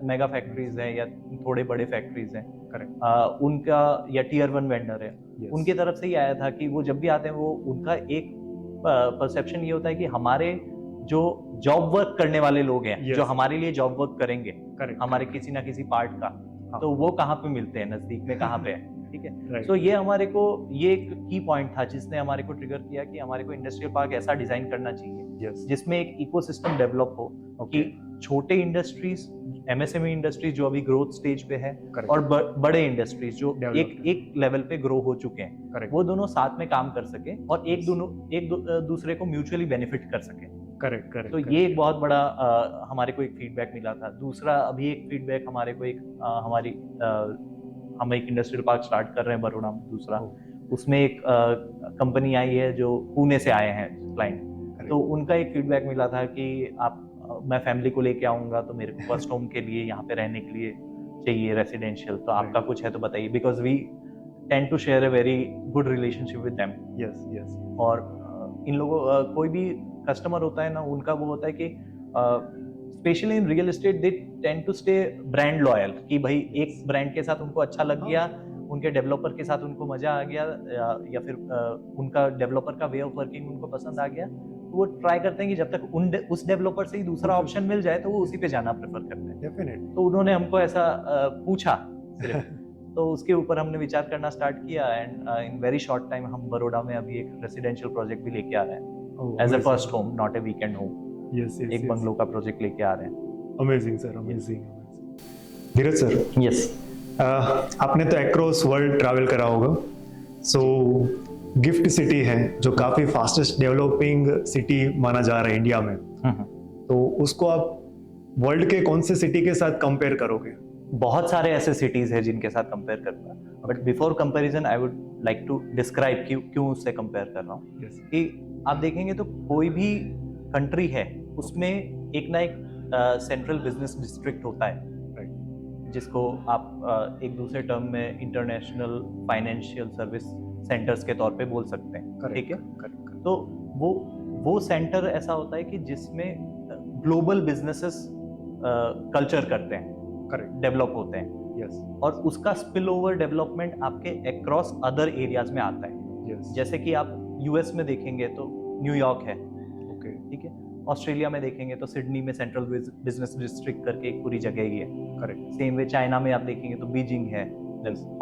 मेगा फैक्ट्रीज हैं या थोड़े बड़े फैक्ट्रीज हैं, करेक्ट उनका या टियर 1 वेंडर है, उनकी तरफ से ही आया था कि वो जब भी आते हैं वो उनका एक परसेप्शन ये होता है कि हमारे जो जॉब वर्क करने वाले लोग हैं, Yes. जो हमारे लिए जॉब वर्क करेंगे करेक्ट हमारे किसी ना किसी पार्ट का, तो वो कहाँ पे मिलते हैं, नजदीक में कहाँ पे है। ठीक है। राइट तो ये हमारे को ये एक की पॉइंट था जिसने हमारे को ट्रिगर किया कि हमारे को इंडस्ट्रियल पार्क ऐसा डिजाइन करना चाहिए यस जिसमें एक इकोसिस्टम डेवलप हो कि छोटे इंडस्ट्रीज, एमएसएमई इंडस्ट्रीज जो अभी ग्रोथ स्टेज पे है, और बड़े इंडस्ट्रीज जो Developed. एक लेवल पे ग्रो हो चुके हैं, करेक्ट वो दोनों साथ में काम कर सके और एक दूसरे को म्यूचुअली बेनिफिट कर सके। करेक्ट करेक्ट तो ये एक बहुत बड़ा हमारे को एक फीडबैक मिला था। दूसरा अभी एक फीडबैक हमारे को हम एक इंडस्ट्रियल पार्क स्टार्ट कर रहे हैं बड़ौदा में, दूसरा उसमें एक कंपनी आई है जो पुणे से आए हैं क्लाइंट, तो उनका एक फीडबैक मिला था कि मैं फैमिली को लेके आऊंगा तो मेरे को फर्स्ट होम के लिए यहाँ पे रहने के लिए चाहिए रेसिडेंशियल, तो आपका कुछ है तो बताइए, because we tend to share a very good relationship with them. Yes yes और इन लोगों कोई भी कस्टमर होता है ना, उनका वो होता है कि specially in real estate they tend to stay brand loyal, कि भाई एक ब्रांड के साथ उनको अच्छा लग गया, उनके डेवलपर के साथ उनको मजा आ गया, या फिर उनका डेवलपर का वे ऑफ वर्किंग उनको पसंद आ गया, तो वो ट्राई करते हैं कि जब तक उस डेवलपर से ही दूसरा ऑप्शन मिल जाए तो वो उसी पे जाना प्रेफर करते हैं। डेफिनेटली। तो उन्होंने हमको ऐसा पूछा सिर्फ, तो उसके ऊपर हमने विचार करना स्टार्ट किया, and in very short time हम बड़ोड़ा में अभी एक रेसिडेंशियल प्रोजेक्ट भी लेके आ रहे हैं, as a first home, not a weekend home. Yes yes एक बंगलो का प्रोजेक्ट लेके आ रहे हैं। Amazing sir, amazing. Dheeraj sir, yes, आपने तो अक्रॉस वर्ल्ड ट्रैवल करा होगा, सो गिफ्ट सिटी है जो काफी फास्टेस्ट डेवलपिंग सिटी माना जा रहा है इंडिया में, तो उसको आप वर्ल्ड के कौन से सिटी के साथ कंपेयर करोगे? बहुत सारे ऐसे सिटीज हैं जिनके साथ कंपेयर करूंगा, but before comparison I would like to describe क्यों उससे कंपेयर कर रहा हूँ। Yes. कि आप देखेंगे तो कोई भी कंट्री है उसमें एक ना एक सेंट्रल बिजनेस डिस्ट्रिक्ट होता है, जिसको आप एक दूसरे टर्म में इंटरनेशनल फाइनेंशियल सर्विस सेंटर्स के तौर पे बोल सकते हैं, ठीक है। तो वो सेंटर ऐसा होता है कि जिसमें ग्लोबल बिजनेसेस कल्चर करते हैं, करेक्ट, डेवलप होते हैं, यस और उसका स्पिल ओवर डेवलपमेंट आपके अक्रॉस अदर एरियाज में आता है। यस, जैसे कि आप यूएस में देखेंगे तो न्यूयॉर्क है, ओके, ठीक है। ऑस्ट्रेलिया में देखेंगे तो सिडनी में सेंट्रल बिजनेस डिस्ट्रिक्ट करके एक पूरी जगह ही है, करेक्ट, सेम वे चाइना में आप देखेंगे तो बीजिंग है,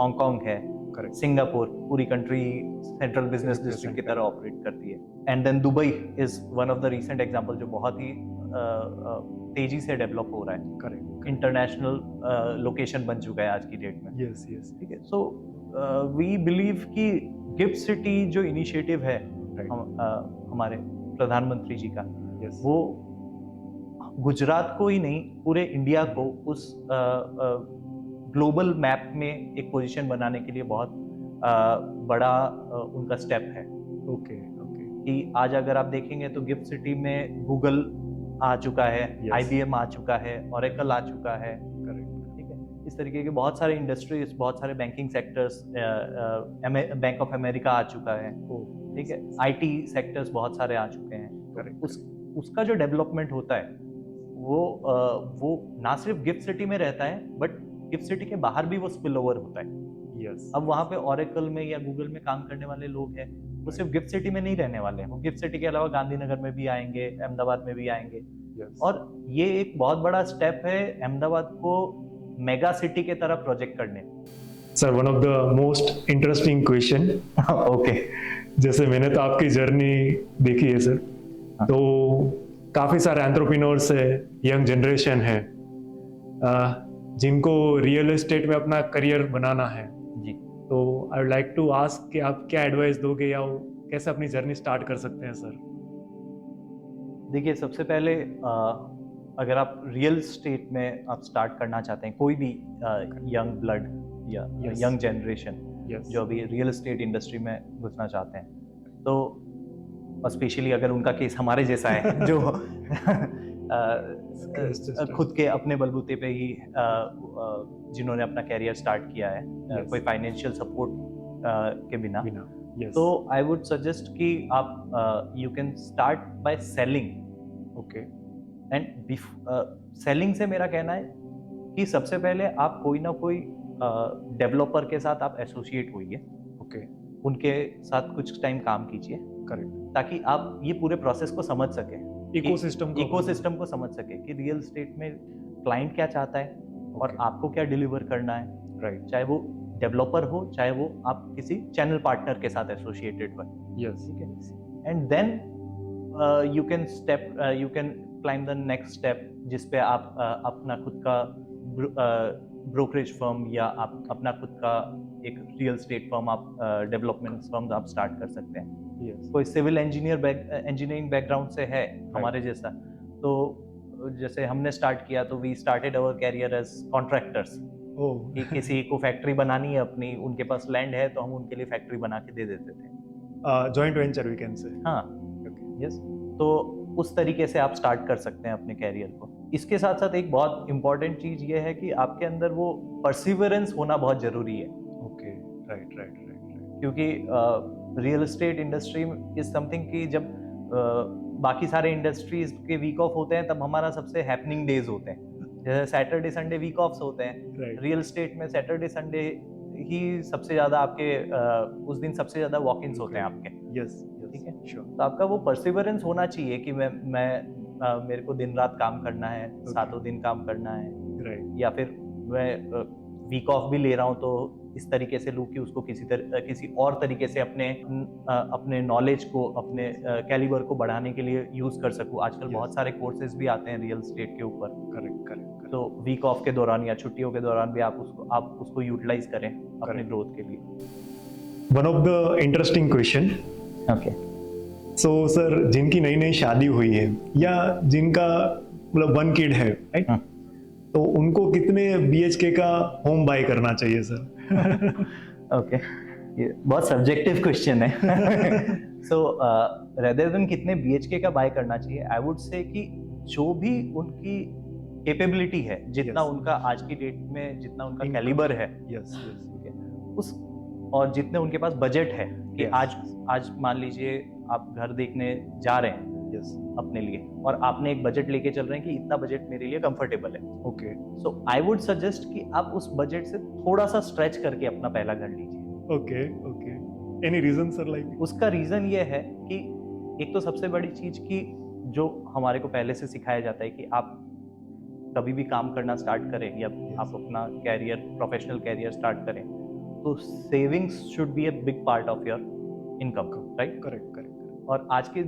हांगकांग है, करेक्ट, सिंगापुर, पूरी कंट्री सेंट्रल बिजनेस डिस्ट्रिक्ट की तरह ऑपरेट करती है। And then Dubai is one of the recent example जो बहुत ही तेजी से डेवलप हो रहा है, करेक्ट, इंटरनेशनल लोकेशन बन चुका है आज की डेट में, यस यस, ठीक है। सो वी बिलीव कि गिफ्ट सिटी जो इनिशिएटिव है हमारे प्रधानमंत्री जी का, यस, वो गुजरात को ही नहीं पूरे इंडिया को उस ग्लोबल मैप में एक पोजीशन बनाने के लिए बहुत बड़ा उनका स्टेप है। ओके ओके, कि आज अगर आप देखेंगे तो गिफ्ट सिटी में गूगल आ चुका है, Yes. IBM आ चुका है, Oracle आ चुका है, करेक्ट, ठीक है। इस तरीके के बहुत सारे इंडस्ट्रीज, बहुत सारे banking sectors, bank of America आ चुका है, ठीक है। IT सेक्टर्स बहुत सारे आ चुके हैं। करेक्ट, उसका जो डेवलपमेंट होता है वो ना सिर्फ गिफ्ट सिटी में रहता है, बट गिफ्ट सिटी के बाहर भी वो स्पिल ओवर होता है। यस, अब वहाँ पे ओरेकल में या गूगल में काम करने वाले लोग हैं, वो सिर्फ गिफ्ट सिटी में नहीं रहने वाले हैं, वो गिफ्ट सिटी के अलावा गांधीनगर में भी आएंगे, अहमदाबाद में भी आएंगे। यस, और ये एक बहुत बड़ा स्टेप है अहमदाबाद को मेगा सिटी के तरह प्रोजेक्ट करने। Sir one of the most interesting question, okay, जैसे मैंने तो आपकी जर्नी देखी है सर, तो काफी सारे एंटरप्रेन्योर्स है, यंग जनरेशन है, जिनको रियल एस्टेट में अपना करियर बनाना है, जी। तो I would like to ask कि आप क्या एडवाइस दोगे या वो कैसे अपनी जर्नी स्टार्ट कर सकते हैं सर? देखिए, सबसे पहले अगर आप रियल एस्टेट में आप स्टार्ट करना चाहते हैं, कोई भी यंग ब्लड या Yes. यंग जनरेशन यस, जो अभी रियल एस्टेट इंडस्ट्री में घुसना चाहते हैं, तो स्पेशली अगर उनका केस हमारे जैसा है जो खुद के अपने बलबूते पे ही जिन्होंने अपना कैरियर स्टार्ट किया है, Yes. कोई फाइनेंशियल सपोर्ट के बिना, बिना, यस, तो आई वुड सजेस्ट कि आप you can start by selling. Okay, and selling से मेरा कहना है कि सबसे पहले आप कोई ना कोई डेवलपर के साथ आप एसोसिएट होइए, ओके, उनके साथ कुछ टाइम काम कीजिए, करेक्ट, ताकि आप ये पूरे प्रोसेस को समझ सके, इकोसिस्टम को समझ सके कि रियल एस्टेट में क्लाइंट क्या चाहता है और आपको क्या डिलीवर करना है, राइट, चाहे वो डेवलपर हो, चाहे वो आप किसी चैनल पार्टनर के साथ एसोसिएटेड हो, यस, ठीक है। And then you can climb the next step, जिसपे आप अपना खुद का ब्रोकरेज फर्म या आप अपना खुद का एक रियल स्टेट फर्म, आप डेवलपमेंट फर्म आप स्टार्ट कर सकते हैं। यस, कोई सिविल इंजीनियरिंग बैकग्राउंड से है हमारे जैसा, तो जैसे हमने स्टार्ट किया तो we started our career as contractors, oh, कि किसी को फैक्ट्री बनानी है अपनी, उनके पास लैंड है तो हम उनके लिए फैक्ट्री बना के दे देते थे। जॉइंट वेंचर वी कैन से, हाँ, ओके, यस। तो उस तरीके से आप स्टार्ट कर सकते हैं अपने कैरियर को। इसके साथ साथ एक बहुत इंपॉर्टेंट चीज ये है कि आपके अंदर वो परसिवरेंस होना बहुत जरूरी है, ओके, राइट राइट राइट क्योंकि real estate industry is something कि जब बाकी सारे इंडस्ट्रीज के वीक ऑफ होते हैं तब हमारा सबसे हैपनिंग डेज होते हैं। जैसे सैटरडे संडे वीक ऑफ्स होते हैं, राइट रियल एस्टेट में सैटरडे संडे ही सबसे ज्यादा आपके उस दिन सबसे ज्यादा वॉक इन्स होते हैं आपके। यस ठीक है, श्योर तो आपका वो परसिवरेंस होना चाहिए कि मेरे को दिन रात काम करना है, सातों दिन काम करना है, राइट या फिर मैं वीक ऑफ भी ले रहा हूँ तो इस तरीके से लूँ कि उसको किसी और तरीके से अपने नॉलेज को, अपने कैलिबर को बढ़ाने के लिए यूज कर सकूँ। आजकल Yes. बहुत सारे कोर्सेज भी आते हैं रियल एस्टेट के ऊपर, करेक्ट करेक्ट तो वीक ऑफ के दौरान या छुट्टियों के दौरान भी आप उसको यूटिलाइज करें अपने Correct. ग्रोथ के लिए। One of the interesting question, okay, so sir जिनकी नई नई शादी हुई है या जिनका मतलब 1 किड है, राइट, तो उनको कितने BHK का होम बाय करना चाहिए सर? ओके, ये बहुत सब्जेक्टिव क्वेश्चन है। सो रेदर देन कितने BHK का बाय करना चाहिए, आई वुड से कि जो भी उनकी कैपेबिलिटी है, जितना Yes. उनका आज की डेट में जितना उनका Income. कैलिबर है, यस यस ठीक है, उस और जितने उनके पास बजट है कि Yes. आज मान लीजिए आप घर देखने जा रहे हैं यस अपने लिए और आपने एक बजट लेके चल रहे हैं कि इतना बजट मेरे लिए कंफर्टेबल है, okay so I would suggest कि आप उस बजट से थोड़ा सा स्ट्रेच करके अपना पहला घर लीजिए। Okay okay, any reason sir like? उसका रीजन ये है कि एक तो सबसे बड़ी चीज कि जो हमारे को पहले से सिखाया जाता है कि आप कभी भी काम करना स्टार्ट करें या आप अपना कैरियर, प्रोफेशनल कैरियर स्टार्ट करें, तो savings should be a big part of your income, right? Correct correct और आज के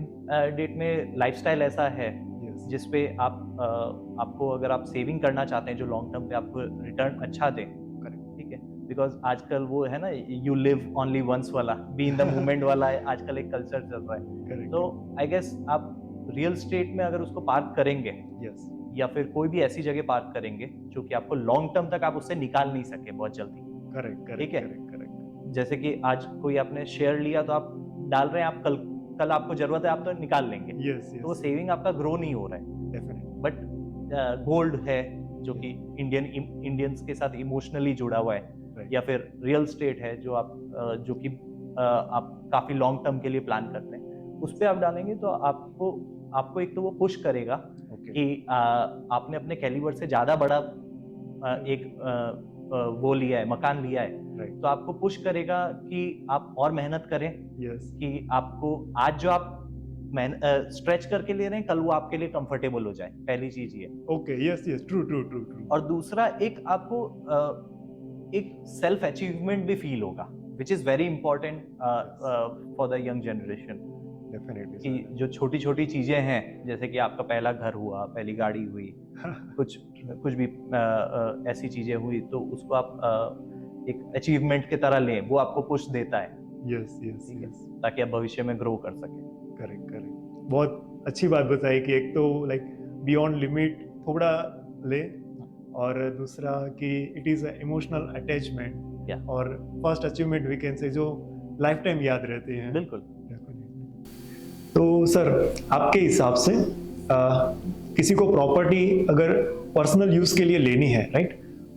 डेट में लाइफस्टाइल ऐसा है यस जिसपे आपको अगर आप सेविंग करना चाहते हैं जो लॉन्ग टर्म पे आपको रिटर्न अच्छा दे, करेक्ट ठीक है, बिकॉज आजकल वो है ना, यू लिव ओनली वंस वाला, बी इन द मूवमेंट वाला आजकल एक कल्चर चल रहा है। करेक्ट तो आई गेस आप रियल स्टेट में अगर उसको पार्क करेंगे यस या फिर कोई भी ऐसी जगह पार्क करेंगे जो कि आपको लॉन्ग टर्म तक आप उससे निकाल नहीं सके बहुत जल्दी, करेक्ट करेक्ट ठीक है। करेक्ट करेक्ट जैसे कि आज कोई आपने शेयर लिया तो आप डाल रहे हैं, आप कल आपको जरूरत है आप तो निकाल लेंगे, यस तो वो यस सेविंग आपका ग्रो नहीं हो रहा है। डेफिनेटली बट गोल्ड है जो कि इंडियंस के साथ इमोशनली जुड़ा हुआ है, राइट या फिर रियल स्टेट है जो कि आप काफी लॉन्ग टर्म के लिए प्लान करते हैं, उस पर आप डालेंगे तो आपको एक तो वो पुश करेगा ओके कि आपने अपने कैलिबर से ज्यादा बड़ा एक वो लिया है, मकान लिया है, राइट तो आपको पुश करेगा कि आप और मेहनत करें, यस कि आपको आज जो आप स्ट्रेच करके ले रहे हैं कल वो आपके लिए कंफर्टेबल हो जाए, पहली चीज ये। Okay yes yes true true true true और दूसरा एक आपको एक सेल्फ अचीवमेंट भी फील होगा, which is very important for the young generation, definitely कि जो छोटी छोटी चीजें हैं, जैसे कि आपका पहला घर हुआ, पहली गाड़ी हुई, कुछ भी ऐसी चीजें हुई, तो उसको आप एक अचीवमेंट की तरह लें, वो आपको पुश देता है, यस यस ठीक है, यस ताकि आप भविष्य में ग्रो कर सकें। करेक्ट करेक्ट, बहुत अच्छी बात बताई कि एक तो लाइक बियॉन्ड लिमिट थोड़ा ले, और दूसरा कि it is emotional attachment, Yeah. और first achievement we can say जो लाइफ टाइम याद रहते हैं। बिल्कुल। तो सर आपके हिसाब से किसी को प्रॉपर्टी अगर पर्सनल यूज के लिए लेनी है, राइट,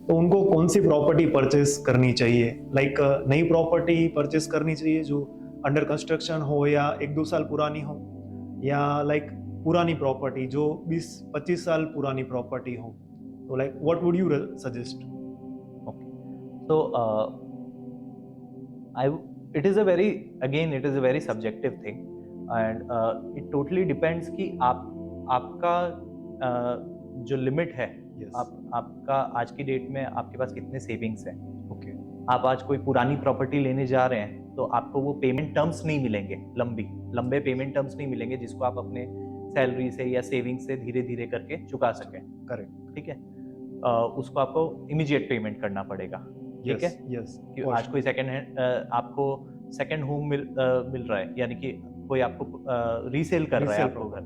तो उनको कौन सी प्रॉपर्टी परचेस करनी चाहिए? लाइक नई प्रॉपर्टी परचेस करनी चाहिए जो अंडर कंस्ट्रक्शन हो या 1-2 साल पुरानी हो, या लाइक पुरानी प्रॉपर्टी जो 20-25 साल पुरानी प्रॉपर्टी हो, तो like what would you suggest? Okay. So, it is a very subjective thing, and it totally depends कि आपका जो लिमिट है, Yes. आपका आज की डेट में आपके पास कितने सेविंग्स हैं। ओके आप आज कोई पुरानी प्रॉपर्टी लेने जा रहे हैं तो आपको वो पेमेंट टर्म्स नहीं मिलेंगे, लंबे पेमेंट टर्म्स नहीं मिलेंगे जिसको आप अपने सैलरी से या सेविंग से धीरे धीरे करके चुका सकें, करेक्ट ठीक है। उसको आपको इमीडिएट पेमेंट करना पड़ेगा, ठीक है। यस कि आज कोई आपको सेकंड होम मिल रहा है, यानी कि कोई आपको रीसेल कर रहा है Resale आपको घर,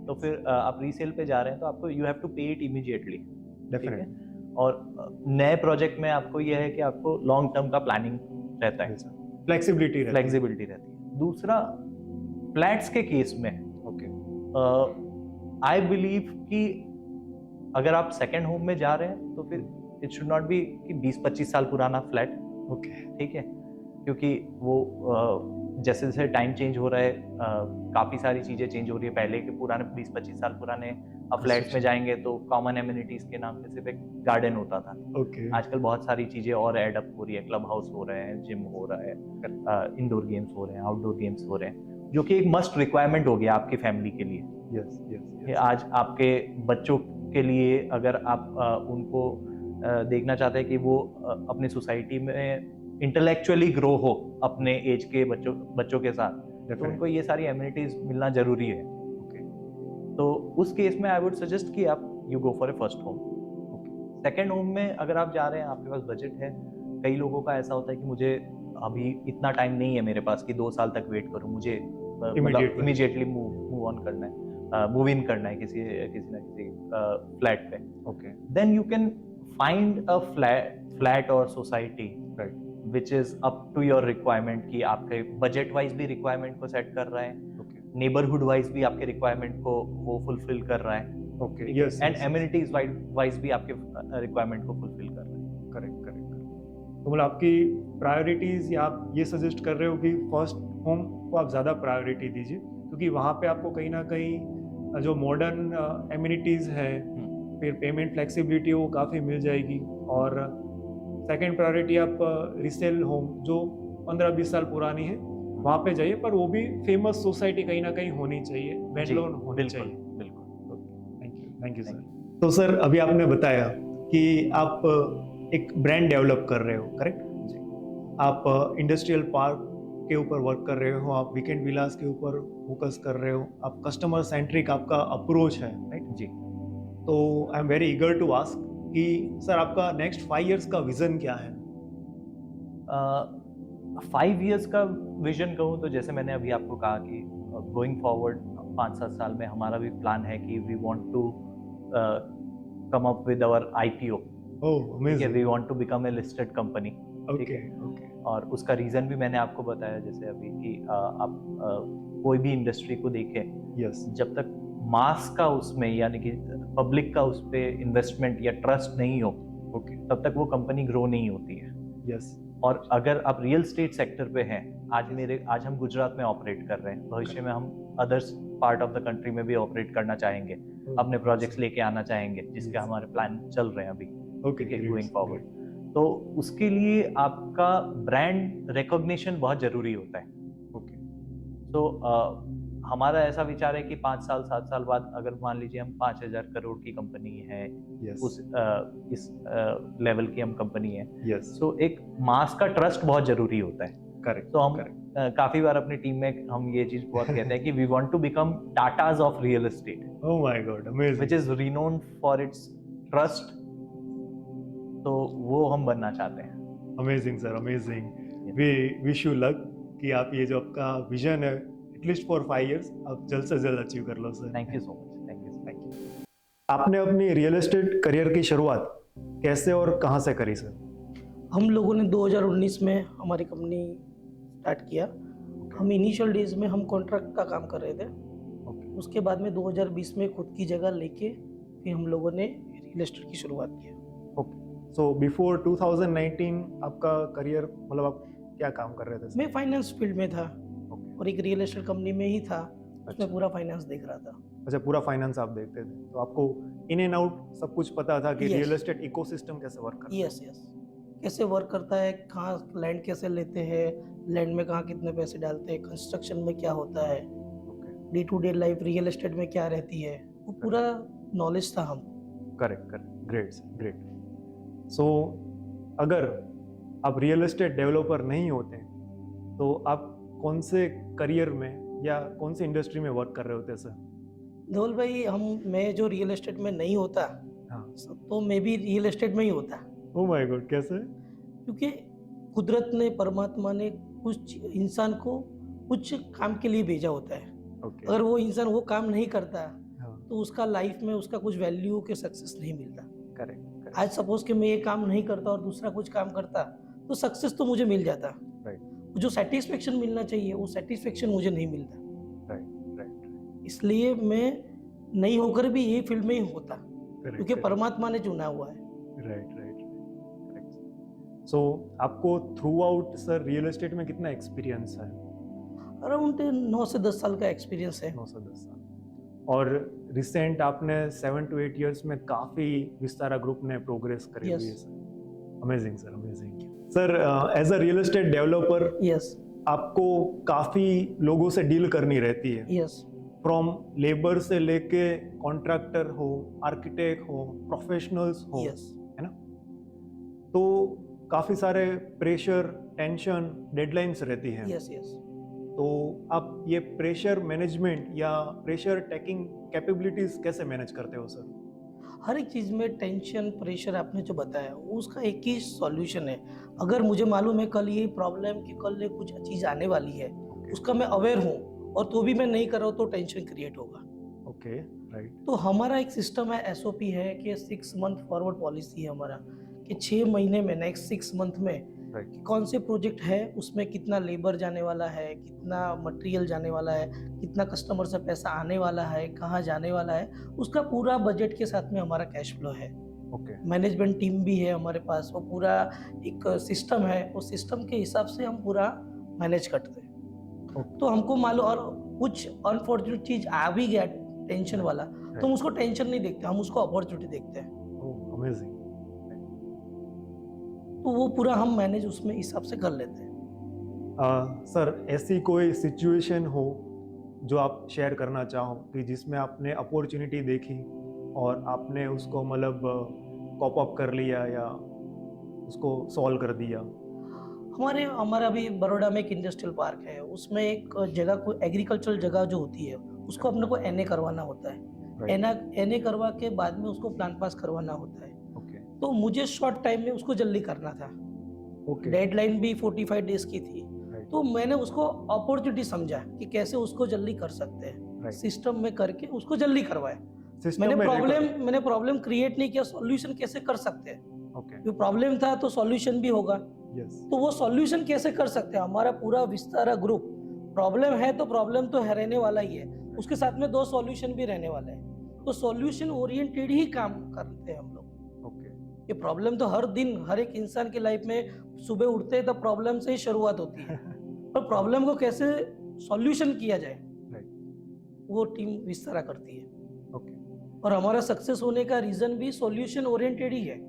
तो फिर आप रीसेल पे जा रहे हैं तो आपको यू हैव टू पे इट इमीडिएटली, ठीक डेफिनेटली है। और नए प्रोजेक्ट में आपको यह है कि आपको लॉन्ग टर्म का प्लानिंग रहता है, फ्लेक्सिबिलिटी फ्लेक्सिबिलिटी रहती है। दूसरा, फ्लैट्स के केस में ओके आई बिलीव कि अगर आप सेकंड होम में जा रहे हैं तो फिर इट शुड नॉट बी कि 20-25 साल पुराना फ्लैट, ओके ठीक है, क्योंकि वो जैसे जैसे टाइम चेंज हो रहा है काफ़ी सारी चीज़ें चेंज हो रही है। पहले के पुराने 20-25 साल पुराने अब फ्लैट्स में जाएंगे तो कॉमन एमिनिटीज़ के नाम पे सिर्फ एक गार्डन होता था। ओके आजकल बहुत सारी चीज़ें और ऐड अप हो रही है, क्लब हाउस हो रहे हैं, जिम हो रहा है, इंडोर गेम्स हो रहे हैं, आउटडोर गेम्स हो रहे हैं, जो कि एक मस्ट रिक्वायरमेंट हो गया आपकी फैमिली के लिए। यस यस कि आज आपके बच्चों के लिए अगर आप उनको देखना चाहते हैं कि वो अपने सोसाइटी में इंटेलेक्चुअली ग्रो हो अपने एज के बच्चों के साथ, तो उनको ये सारी एमिनिटीज मिलना जरूरी है। तो उस केस में आई वुड सजेस्ट कि आप you go for a first home. Second home में अगर आप जा रहे हैं, आपके पास बजट है, कई लोगों का ऐसा होता है कि मुझे अभी इतना टाइम नहीं है मेरे पास कि 2 साल तक वेट करूं, मुझे इमीडिएटली मूव ऑन करना है, मूव इन करना है किसी ना किसी फ्लैट पे। Okay then you can find a flat और society right which is up to your requirement, कि आपके बजट वाइज भी रिक्वायरमेंट को सेट कर रहा है, ओके नेबरहुड वाइज भी आपके रिक्वायरमेंट को वो फुलफिल कर रहा है, okay yes and amenities wise भी आपके रिक्वायरमेंट को फुलफिल कर रहा है। करेक्ट करेक्ट तो मतलब आपकी प्रायोरिटीज या आप ये सजेस्ट कर रहे हो कि फर्स्ट होम को आप ज़्यादा प्रायोरिटी दीजिए, क्योंकि वहाँ पे आपको कहीं ना कहीं जो मॉडर्न एमिनिटीज़ है, फिर पेमेंट फ्लेक्सिबिलिटी वो काफ़ी मिल जाएगी। और सेकंड प्रायोरिटी आप रिसेल होम जो 15-20 साल पुरानी है वहाँ पे जाइए, पर वो भी फेमस सोसाइटी कहीं ना कहीं होनी चाहिए, वेंडलोन होनी चाहिए। बिल्कुल थैंक यू सर। तो सर अभी आपने बताया कि आप एक ब्रांड डेवलप कर रहे हो, करेक्ट जी? आप इंडस्ट्रियल पार्क के ऊपर वर्क कर रहे हो, आप वीकेंड विलास के ऊपर फोकस कर रहे हो, आप कस्टमर सेंट्रिक आपका अप्रोच है, राइट जी। तो I am very eager to ask कि सर आपका नेक्स्ट 5 इयर्स का विजन क्या है? 5 इयर्स का विजन कहूँ तो जैसे मैंने अभी आपको कहा कि गोइंग फॉरवर्ड 5-7 साल में हमारा भी प्लान है कि we want to come up with our IPO। Oh amazing. We want to become a listed company. Okay okay और उसका रीजन भी मैंने आपको बताया जैसे अभी कि आप कोई भी इंडस्ट्री को देखें, यस जब तक मास का उसमें यानी कि पब्लिक का उस पे इन्वेस्टमेंट या ट्रस्ट नहीं हो, ओके तब तक वो कंपनी ग्रो नहीं होती है। यस और अगर आप रियल स्टेट सेक्टर पे हैं, आज हम गुजरात में ऑपरेट कर रहे हैं, भविष्य में हम others part of the country में भी ऑपरेट करना चाहेंगे, अपने प्रोजेक्ट्स लेके आना चाहेंगे, जिसके हमारे प्लान चल रहे हैं अभी ओके गोइंग फॉरवर्ड। तो उसके लिए आपका ब्रांड रिकॉग्निशन बहुत जरूरी होता है। ओके तो हमारा ऐसा विचार है कि 5 साल 7 साल बाद अगर मान लीजिए हम 5,000 करोड़ की कंपनी है, यस इस लेवल की हम कंपनी है, यस तो एक मास का ट्रस्ट बहुत जरूरी होता है। करेक्ट तो हम काफी बार अपनी टीम में हम ये चीज बहुत कहते हैं कि we want to become Tatas of real estate, oh my god amazing, which is renowned for its trust. तो वो हम बनना चाहते हैं। Amazing sir amazing. We wish you luck कि आप ये जो आपका विजन है एटलीस्ट फॉर 5 इयर्स आप जल्द से जल्द अचीव कर लो sir. Thank you so much. Thank you. आपने अपनी रियल एस्टेट करियर की शुरुआत कैसे और कहाँ से करी सर? हम लोगों ने 2019 में हमारी कंपनी स्टार्ट किया। हम इनिशियल डेज में हम कॉन्ट्रैक्ट का काम कर रहे थे। उसके बाद में 2020 में खुद की जगह लेके फिर हम लोगों ने रियल एस्टेट की शुरुआत किया। ओके सो बिफोर 2019 आपका करियर मतलब आप क्या काम कर रहे थे? मैं फाइनेंस फील्ड में था और एक रियल एस्टेट कंपनी में ही था, उसमें पूरा फाइनेंस देख रहा था। अच्छा पूरा फाइनेंस आप देखते थे, तो आपको इन एंड आउट सब कुछ पता था कि Yes. रियल एस्टेट इकोसिस्टम कैसे वर्क करता है? यस कैसे वर्क करता है, कहाँ लैंड कैसे लेते हैं, लैंड में कहाँ कितने पैसे डालते हैं, कंस्ट्रक्शन में क्या होता है, day to day life real estate में क्या रहती है, वो पूरा नॉलेज था हमको। Correct great great. सो अगर आप रियल एस्टेट डेवलपर नहीं होते तो आप कौन से करियर में या कौन सी इंडस्ट्री में वर्क कर रहे होते सर? धवल भाई मैं जो रियल एस्टेट में नहीं होता, हाँ तो मैं भी रियल एस्टेट में ही होता। ओह माय गॉड कैसे? क्योंकि कुदरत ने, परमात्मा ने कुछ इंसान को कुछ काम के लिए भेजा होता है। ओके अगर वो इंसान वो काम नहीं करता हाँ तो उसका लाइफ में उसका कुछ वैल्यू के सक्सेस नहीं मिलता। करेक्ट आज सपोज कि मैं ये काम नहीं करता और दूसरा कुछ काम करता तो सक्सेस तो मुझे मिल जाता, राइट जो सेटिस्फेक्शन मिलना चाहिए वो सेटिस्फेक्शन मुझे नहीं मिलता। राइट इसलिए मैं नहीं होकर भी ये फील्ड में ही होता। क्योंकि परमात्मा ने चुना हुआ है। Right right correct. सो आपको throughout sir real estate में कितना एक्सपीरियंस है? अराउंड 9 से 10 साल का एक्सपीरियंस है। 9 से 10 साल। और रिसेंट आपने 7 to 8 इयर्स में काफी विस्तारा ग्रुप ने प्रोग्रेस करी हुई है Yes. Sir. Amazing sir, amazing sir. As a real estate developer yes आपको काफी लोगों से डील करनी रहती है, यस फ्रॉम लेबर से लेके कॉन्ट्रैक्टर हो, आर्किटेक्ट हो, प्रोफेशनल्स हो, यस है ना? तो काफी सारे प्रेशर, टेंशन, डेडलाइंस रहती है। Yes yes. तो आप ये प्रेशर मैनेजमेंट या प्रेशर टेकिंग कैपेबिलिटीज कैसे मैनेज करते हो सर? हर एक चीज़ में टेंशन प्रेशर आपने जो बताया उसका एक ही सॉल्यूशन है। अगर मुझे मालूम है कल ये प्रॉब्लम कि कल ये कुछ चीज़ आने वाली है, उसका मैं अवेयर हूँ और तो भी मैं नहीं कर रहा हूँ तो टेंशन क्रिएट होगा। Okay right. तो हमारा एक सिस्टम है, एसओपी है कि 6 मंथ फॉरवर्ड पॉलिसी है हमारा कि 6 महीने में नेक्स्ट 6 मंथ में राइट कि कौन से प्रोजेक्ट है, उसमें कितना लेबर जाने वाला है, कितना मटेरियल जाने वाला है, कितना कस्टमर से पैसा आने वाला है, कहाँ जाने वाला है, उसका पूरा बजट के साथ में हमारा कैश फ्लो है। ओके मैनेजमेंट टीम भी है हमारे पास, वो पूरा एक सिस्टम है, उस सिस्टम के हिसाब से हम पूरा मैनेज करते हैं। Okay. तो हमको मालूम, और कुछ अनफॉर्चुनेट चीज आ भी गया टेंशन वाला, तो हम उसको टेंशन नहीं देखते, हम उसको अपॉर्चुनिटी देखते हैं। ओह अमेजिंग। तो वो पूरा हम मैनेज उसमें हिसाब से कर लेते हैं। सर ऐसी कोई सिचुएशन हो जो आप शेयर करना चाहो कि जिसमें आपने अपॉर्चुनिटी देखी और आपने उसको मतलब कॉप अप कर लिया या उसको सॉल्व कर दिया? हमारा अभी बड़ौदा में एक इंडस्ट्रियल पार्क है, उसमें एक जगह को एग्रीकल्चरल जगह जो होती है उसको अपने को एनए करवाना होता है। एनए करवा के बाद में उसको प्लान पास करवाना होता है। ओके तो मुझे शॉर्ट टाइम में उसको जल्दी करना था। ओके डेडलाइन भी 45 डेज की थी। राइट तो मैंने उसको अपॉर्चुनिटी समझा कि कैसे उसको जल्दी कर सकते हैं, Right. सिस्टम में करके उसको जल्दी करवाए। सिस्टम मैंने प्रॉब्लम क्रिएट नहीं किया, सॉल्यूशन कैसे कर सकते हैं। ओके जो प्रॉब्लम था तो सॉल्यूशन भी होगा, यस तो वो सॉल्यूशन कैसे कर सकते हैं। हमारा पूरा विस्तारा ग्रुप, प्रॉब्लम है तो प्रॉब्लम तो है रहने वाला ही है, उसके साथ में 2 सॉल्यूशन भी रहने वाले हैं। तो सॉल्यूशन ओरिएंटेड ही काम करते हैं हम लोग। ओके ये प्रॉब्लम तो हर दिन हर एक इंसान की लाइफ में सुबह उठते हैं तो प्रॉब्लम से ही शुरुआत होती है, पर प्रॉब्लम को कैसे सॉल्यूशन किया जाए राइट वो टीम विस्तारा करती है। ओके और हमारा सक्सेस होने का रीजन भी सॉल्यूशन ओरिएंटेड ही है।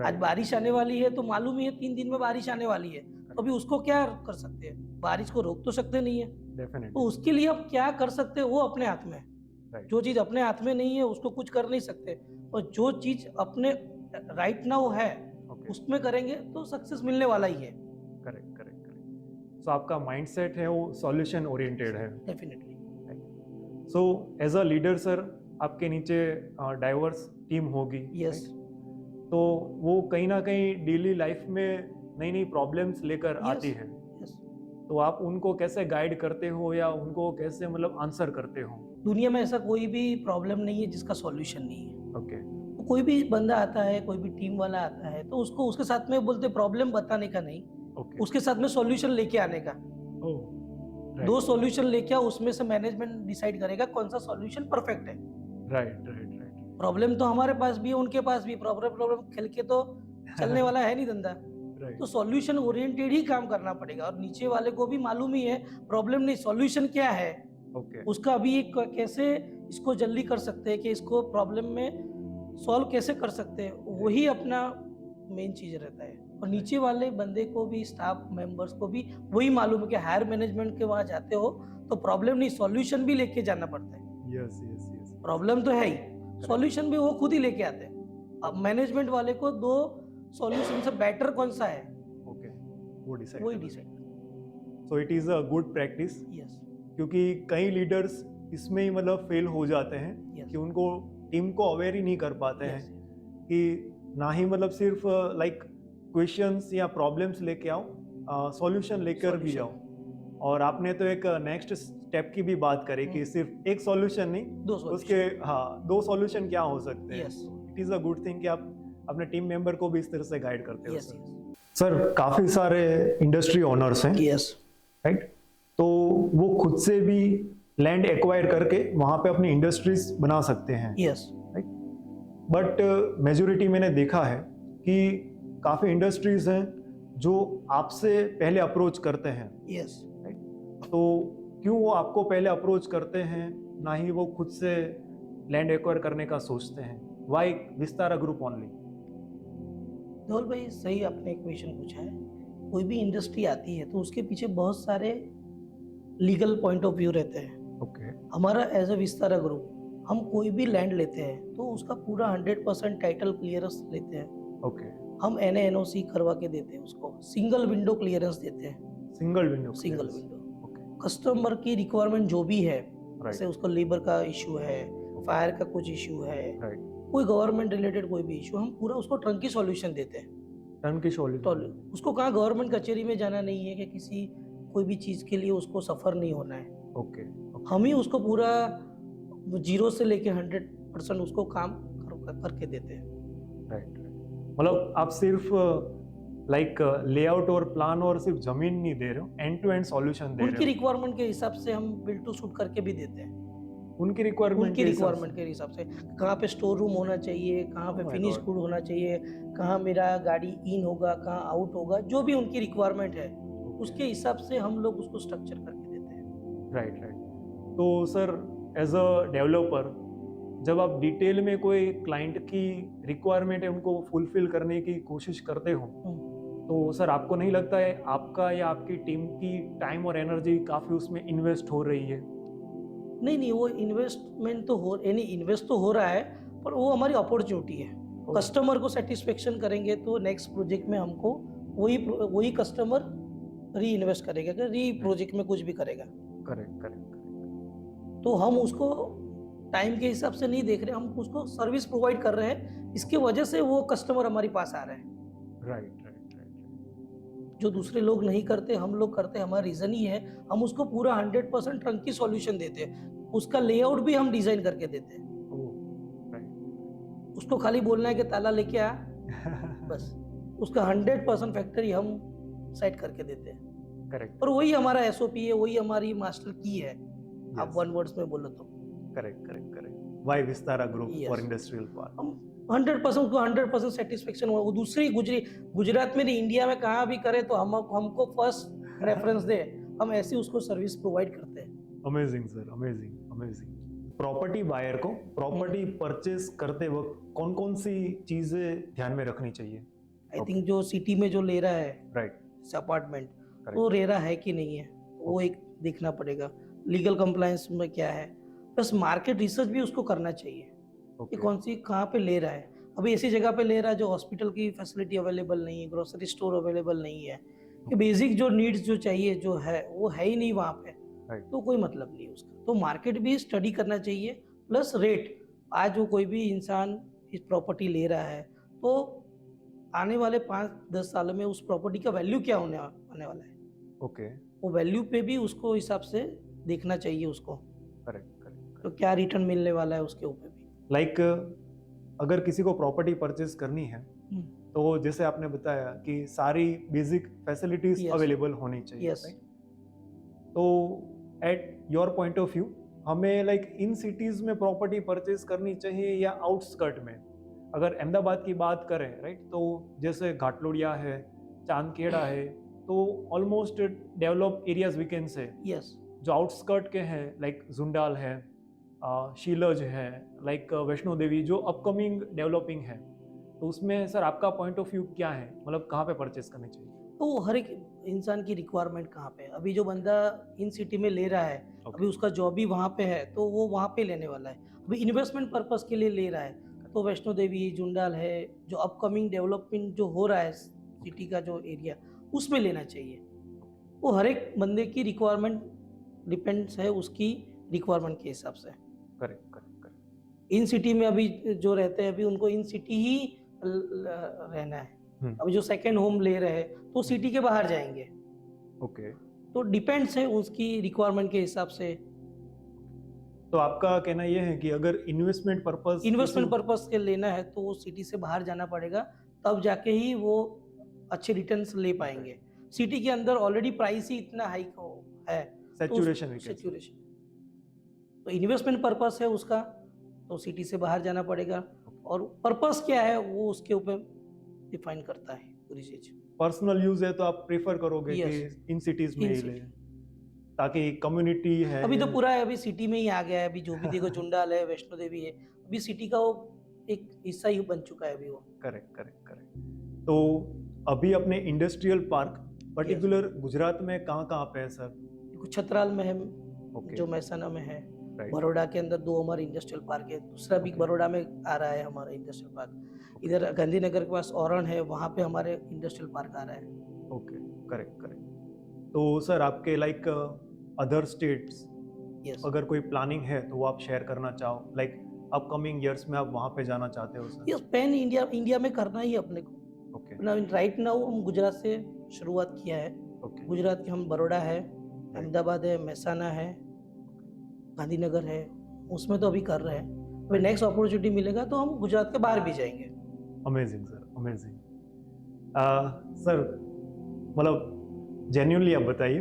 आज बारिश आने वाली है तो मालूम ही है 3 दिन में बारिश आने वाली है, तो अभी उसको क्या कर सकते हैं, बारिश को रोक तो सकते नहीं है। डेफिनेटली तो उसके लिए अब क्या कर सकते हैं वो अपने हाथ में है। राइट जो चीज अपने हाथ में नहीं है उसको कुछ कर नहीं सकते, और जो चीज अपने राइट नाउ है ओके उसमें करेंगे तो सक्सेस मिलने वाला ही है। Correct correct correct. सो आपका माइंडसेट है वो सॉल्यूशन ओरिएंटेड है। Definitely. So as a leader sir आपके नीचे डाइवर्स टीम होगी, यस right? तो वो कहीं ना कहीं डेली लाइफ में नई नई प्रॉब्लम्स लेकर Yes. आती है, यस। तो आप उनको कैसे गाइड करते हो या उनको कैसे मतलब आंसर करते हो? दुनिया में ऐसा कोई भी प्रॉब्लम नहीं है जिसका सॉल्यूशन नहीं है। ओके तो कोई भी बंदा आता है, कोई भी टीम वाला आता है, तो उसको उसके साथ में बोलते प्रॉब्लम बताने का नहीं, ओके उसके साथ में सॉल्यूशन लेके आने का। ओह 2 सॉल्यूशन लेके आओ, उसमें से मैनेजमेंट डिसाइड करेगा कौन सा सॉल्यूशन परफेक्ट है। राइट राइट राइट प्रॉब्लम तो हमारे पास भी है, उनके पास भी प्रॉब्लम खेल के तो चलने वाला है नहीं धंधा। राइट तो सॉल्यूशन ओरिएंटेड ही काम करना पड़ेगा, और नीचे वाले को भी मालूम ही है प्रॉब्लम नहीं सॉल्यूशन क्या है, ओके उसका अभी एक कैसे इसको जल्दी कर सकते हैं कि इसको प्रॉब्लम में सॉल्व कैसे कर सकते हैं, वही अपना मेन चीज रहता है। और नीचे वाले बंदे को भी, स्टाफ मेंबर्स को भी वही मालूम है कि हायर मैनेजमेंट के वहां जाते हो तो प्रॉब्लम नहीं सॉल्यूशन भी लेके जाना पड़ता है। यस यस यस प्रॉब्लम तो है ही, सॉल्यूशन भी वो खुद ही लेके आते हैं। अब मैनेजमेंट वाले को 2 सॉल्यूशन से बेटर कौन सा है ओके वो डिसाइड वही decide. So it is a good practice, yes क्योंकि कई लीडर्स इसमें ही मतलब फेल हो जाते हैं Yes. कि उनको टीम को अवेयर ही नहीं कर पाते हैं कि ना ही मतलब सिर्फ लाइक क्वेश्चंस या प्रॉब्लम्स लेके आओ, सॉल्यूशन लेकर भी Solution. जाओ। और आपने तो एक नेक्स्ट स्टेप की भी बात करी कि सिर्फ एक सॉल्यूशन नहीं, 2 सॉल्यूशन। उसके हाँ 2 सॉल्यूशन क्या हो सकते हैं। Yes. It is a good thing कि आप अपने टीम मेंबर को भी इस तरह से गाइड करते हो। यस सर काफी सारे इंडस्ट्री ओनर्स हैं, यस राइट? तो वो खुद से भी लैंड एक्वायर करके वहां पे अपनी इंडस्ट्रीज बना सकते हैं, यस राइट? बट मेजोरिटी मैंने देखा है कि काफ़ी इंडस्ट्रीज हैं जो आपसे पहले अप्रोच करते हैं, यस तो क्यों वो आपको पहले अप्रोच करते हैं, ना ही वो खुद से लैंड एक्वायर करने का सोचते हैं? Why Vistara group only? Dhaval भाई सही आपने एक क्वेश्चन पूछा है। कोई भी इंडस्ट्री आती है तो उसके पीछे बहुत सारे लीगल पॉइंट ऑफ व्यू रहते हैं। ओके, हमारा एज अ विस्तारा ग्रुप हम कोई भी लैंड लेते हैं तो उसका पूरा 100% टाइटल क्लियरेंस लेते हैं। ओके, हम NA/NOC करवा के देते हैं, उसको सिंगल विंडो क्लियरेंस देते हैं। Single window, single window okay, customer की रिक्वायरमेंट जो भी है, राइट, जैसे उसको लेबर का इशू है, फायर का कुछ इशू है, राइट, कोई गवर्नमेंट रिलेटेड कोई भी इशू, हम पूरा उसको टर्न की सॉल्यूशन देते हैं। टर्न की सॉल्यूशन, उसको कहाँ गवर्नमेंट कचहरी में जाना नहीं है कि किसी कोई भी चीज के लिए उसको सफर नहीं होना है। ओके, हम ही उसको पूरा 0 से लेके 100% उसको काम करके देते हैं। राइट, मतलब आप सिर्फ लाइक लेआउट और प्लान और सिर्फ जमीन नहीं दे रहे हो, एंड टू एंड सॉल्यूशन दे उनकी रहे रिक्वायरमेंट के हिसाब से हम बिल्ड टू सूट करके भी देते हैं। हो, उनकी रिक्वायरमेंट के हिसाब से कहाँ पे स्टोर रूम होना चाहिए, कहाँ पे Oh my finish God. Good होना चाहिए, कहाँ मेरा गाड़ी इन होगा, कहाँ आउट होगा, जो भी उनकी रिक्वायरमेंट है उसके हिसाब से हम लोग उसको स्ट्रक्चर करके देते हैं। Right, right. तो सर एज अ डेवलपर जब आप डिटेल में कोई क्लाइंट की रिक्वायरमेंट है उनको फुलफिल करने की कोशिश करते हो, तो सर आपको नहीं लगता है आपका या आपकी टीम की टाइम और एनर्जी काफ़ी उसमें इन्वेस्ट हो रही है? नहीं, वो इन्वेस्टमेंट तो इन्वेस्ट तो हो रहा है, पर वो हमारी अपॉर्चुनिटी है। कस्टमर को सेटिस्फेक्शन करेंगे तो नेक्स्ट प्रोजेक्ट में हमको वही कस्टमर री इन्वेस्ट करेगा, री प्रोजेक्ट में कुछ भी करेगा। करेक्ट, करेक्ट, तो हम उसको टाइम के हिसाब से नहीं देख रहे, हम उसको सर्विस प्रोवाइड कर रहे हैं, इसके वजह से वो कस्टमर हमारे पास आ रहे हैं। राइट, राइट, राइट, जो दूसरे लोग नहीं करते हम लोग करते हैं। हमारा रीजन ही है, हम उसको पूरा 100% ट्रंक की सॉल्यूशन देते हैं, उसका लेआउट भी हम डिजाइन करके देते हैं। राइट। उसको खाली बोलना है कि ताला लेके आ, बस उसका 100% फैक्ट्री हम सेट करके देते हैं। करेक्ट, और वही हमारा SOP है, वही हमारी मास्टर की है। आप वन वर्ड्स में बोलो तो correct, correct, correct. Why Vistara group Yes. For industrial park? हम 100% उसको 100% सेटिस्फेक्शन हुआ। वो दूसरी गुजरात में नहीं, इंडिया में कहाँ भी करे तो हमको फर्स्ट रेफरेंस दे, हम ऐसे उसको सर्विस प्रोवाइड करते हैं। Amazing sir, amazing, amazing. Property buyer को प्रॉपर्टी परचेज करते वक्त कौन कौन सी चीजें ध्यान में रखनी चाहिए? आई थिंक जो सिटी में जो ले रहा है राइट, अपार्टमेंट, वो रेरा है कि नहीं है, वो एक देखना पड़ेगा। लीगल कंप्लायंस में क्या है, प्लस मार्केट रिसर्च भी उसको करना चाहिए कि कौन सी कहाँ पे ले रहा है। अभी ऐसी जगह पे ले रहा है जो हॉस्पिटल की फैसिलिटी अवेलेबल नहीं है, ग्रोसरी स्टोर अवेलेबल नहीं है, कि बेसिक जो नीड्स जो चाहिए जो है वो है ही नहीं वहाँ पे, तो कोई मतलब नहीं है उसका। तो मार्केट भी स्टडी करना चाहिए, प्लस रेट। आज वो कोई भी इंसान इस प्रॉपर्टी ले रहा है तो आने वाले 5-10 सालों में उस प्रॉपर्टी का वैल्यू क्या होने वाला है, ओके, वो वैल्यू पे भी उसको हिसाब से देखना चाहिए उसको, करेक्ट, करेक्ट। तो क्या रिटर्न मिलने वाला है उसके ऊपर भी। लाइक अगर किसी को प्रॉपर्टी परचेज करनी है तो जैसे आपने बताया कि सारी बेसिक फैसिलिटीज Yes. अवेलेबल होनी चाहिए, Yes. right? तो at your point of view हमें लाइक इन सिटीज में प्रॉपर्टी परचेज करनी चाहिए या आउटस्कर्ट में? अगर अहमदाबाद की बात करें, राइट, तो जैसे घाटलोडिया है, चांदखेड़ा है, तो almost develop areas we can say. Yes, जो आउटस्कर्ट के हैं लाइक जुंडाल है, शीलज है, लाइक वैष्णो देवी जो अपकमिंग डेवलपिंग है, तो उसमें सर आपका पॉइंट ऑफ व्यू क्या है? मतलब कहाँ पे परचेज करनी चाहिए? तो हर एक इंसान की रिक्वायरमेंट कहाँ पे है। अभी जो बंदा इन सिटी में ले रहा है, अभी उसका जॉब भी वहाँ पे है, तो वो वहाँ पे लेने वाला है। अभी इन्वेस्टमेंट पर्पस के लिए ले रहा है तो वैष्णो देवी, जुंडाल है, जो अपकमिंग डेवलपमेंट जो हो रहा है सिटी का जो एरिया, उसमें लेना चाहिए। वो हर एक बंदे की रिक्वायरमेंट डिपेंड्स है उसकी रिक्वायरमेंट के हिसाब से। Correct, correct, correct. इन सिटी में अभी जो रहते हैं, अभी उनको इन सिटी ही रहना है। अभी जो सेकंड होम ले रहे हैं तो सिटी के बाहर जाएंगे। ओके, तो डिपेंड्स है उसकी रिक्वायरमेंट के हिसाब से। तो आपका कहना यह है कि अगर इन्वेस्टमेंट पर्पस के लेना है तो वो सिटी से बाहर जाना पड़ेगा, तब जाके ही वो अच्छे रिटर्न्स ले पाएंगे। सिटी के अंदर ऑलरेडी प्राइस ही इतना हाई है, सैचुरेशन, तो इन्वेस्टमेंट पर्पस है उसका, तो सिटी से बाहर जाना पड़ेगा। और पर्पस क्या है वो उसके ऊपर डिफाइन करता है पूरी चीज। पर्सनल यूज है तो आप प्रेफर करोगे Yes. कि इन सिटीज में In ही city. ले, ताकि कम्युनिटी है। अभी तो पूरा है, अभी सिटी में ही आ गया है। अभी जो भी देखो चुंडाल है, वैष्णो देवी है, अभी सिटी का वो एक हिस्सा ही बन चुका है अभी वो। Correct correct correct. तो अभी अपने इंडस्ट्रियल पार्क पर्टिकुलर गुजरात में कहाँ पे है सर? कुछ छतराल में है, ओके जो महसाना में है। राइट बड़ौदा के अंदर 2 हमारे इंडस्ट्रियल पार्क है, दूसरा भी बड़ौदा में आ रहा है हमारा इंडस्ट्रियल पार्क। इधर गांधीनगर के पास औरण है, वहाँ पे हमारे इंडस्ट्रियल पार्क आ रहा है। Okay correct correct. तो सर आपके लाइक अदर स्टेट्स यस, अगर कोई प्लानिंग है तो वो आप शेयर करना चाहो, लाइक अपकमिंग ईयर्स में आप वहाँ पे जाना चाहते हो सर? यस, पैन इंडिया में करना ही है अपने को। ओके राइट नाउ हम गुजरात से शुरुआत किया है। ओके गुजरात के हम बड़ौदा है, अहमदाबाद है, महसाना है, गांधीनगर है, उसमें तो अभी कर रहे हैं। अभी नेक्स्ट अपॉर्चुनिटी मिलेगा तो हम गुजरात के बाहर भी जाएंगे। Amazing sir, amazing. सर मतलब जेन्युइनली आप बताइए,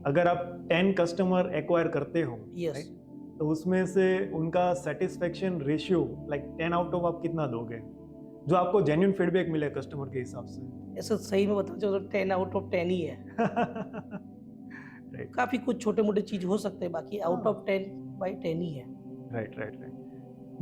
अगर आप 10 कस्टमर एक्वायर करते हो यस, right? तो उसमें से उनका satisfaction ratio like 10 out of आप कितना दोगे, जो आपको जेन्युइन फीडबैक मिले कस्टमर के हिसाब से? ऐसा सही में बताना चाहो तो 10 आउट ऑफ 10 ही है। राइट काफी कुछ छोटे मोटे चीज हो सकते हैं, बाकी आउट ऑफ 10/10 ही है। Right right right.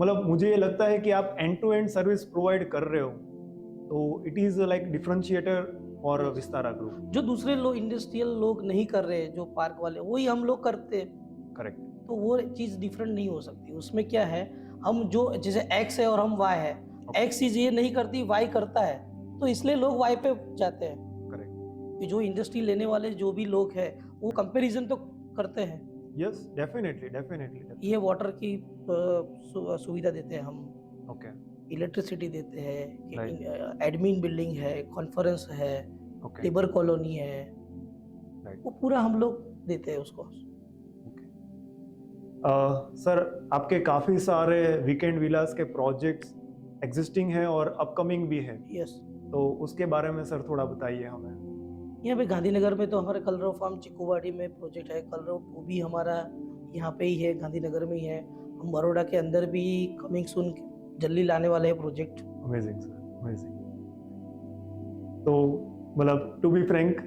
मतलब मुझे ये लगता है कि आप end to end service provide कर रहे हो, तो it is like differentiator for Vistara group. जो दूसरे लोग इंडस्ट्रियल लोग नहीं कर रहे, जो पार्क वाले, वही हम लोग करते हैं, करेक्ट तो वो चीज डिफरेंट नहीं हो सकती। उसमें क्या है, हम जो जैसे एक्स है और हम वाई है, एक्स चीज ये नहीं करती, वाई करता है, तो इसलिए लोग वाई पे जाते हैं। करेक्ट। कि जो इंडस्ट्री लेने वाले जो भी लोग हैं वो कंपैरिजन तो करते हैं। Yes definitely definitely. ये वाटर की सुविधा देते हैं हम, ओके इलेक्ट्रिसिटी देते हैं, Right. एडमिन बिल्डिंग है, कॉन्फ्रेंस है, ओके लेबर कॉलोनी है, राइट वो पूरा हम लोग देते हैं उसको। ओके। सर आपके काफी सारे वीकेंड विलास के प्रोजेक्ट्स एग्जिस्टिंग हैं और अपकमिंग भी है, यस, तो उसके बारे में सर थोड़ा बताइए हमें। यहाँ पे गांधीनगर में तो हमारे कलरव फार्म चिकुवाड़ी में प्रोजेक्ट है, कलरव 2 भी हमारा यहाँ पे ही है, गांधीनगर में ही है। हम बड़ौदा के अंदर भी कमिंग सून जल्दी लाने वाले हैं प्रोजेक्ट। Amazing sir, amazing. तो मतलब टू बी फ्रैंक,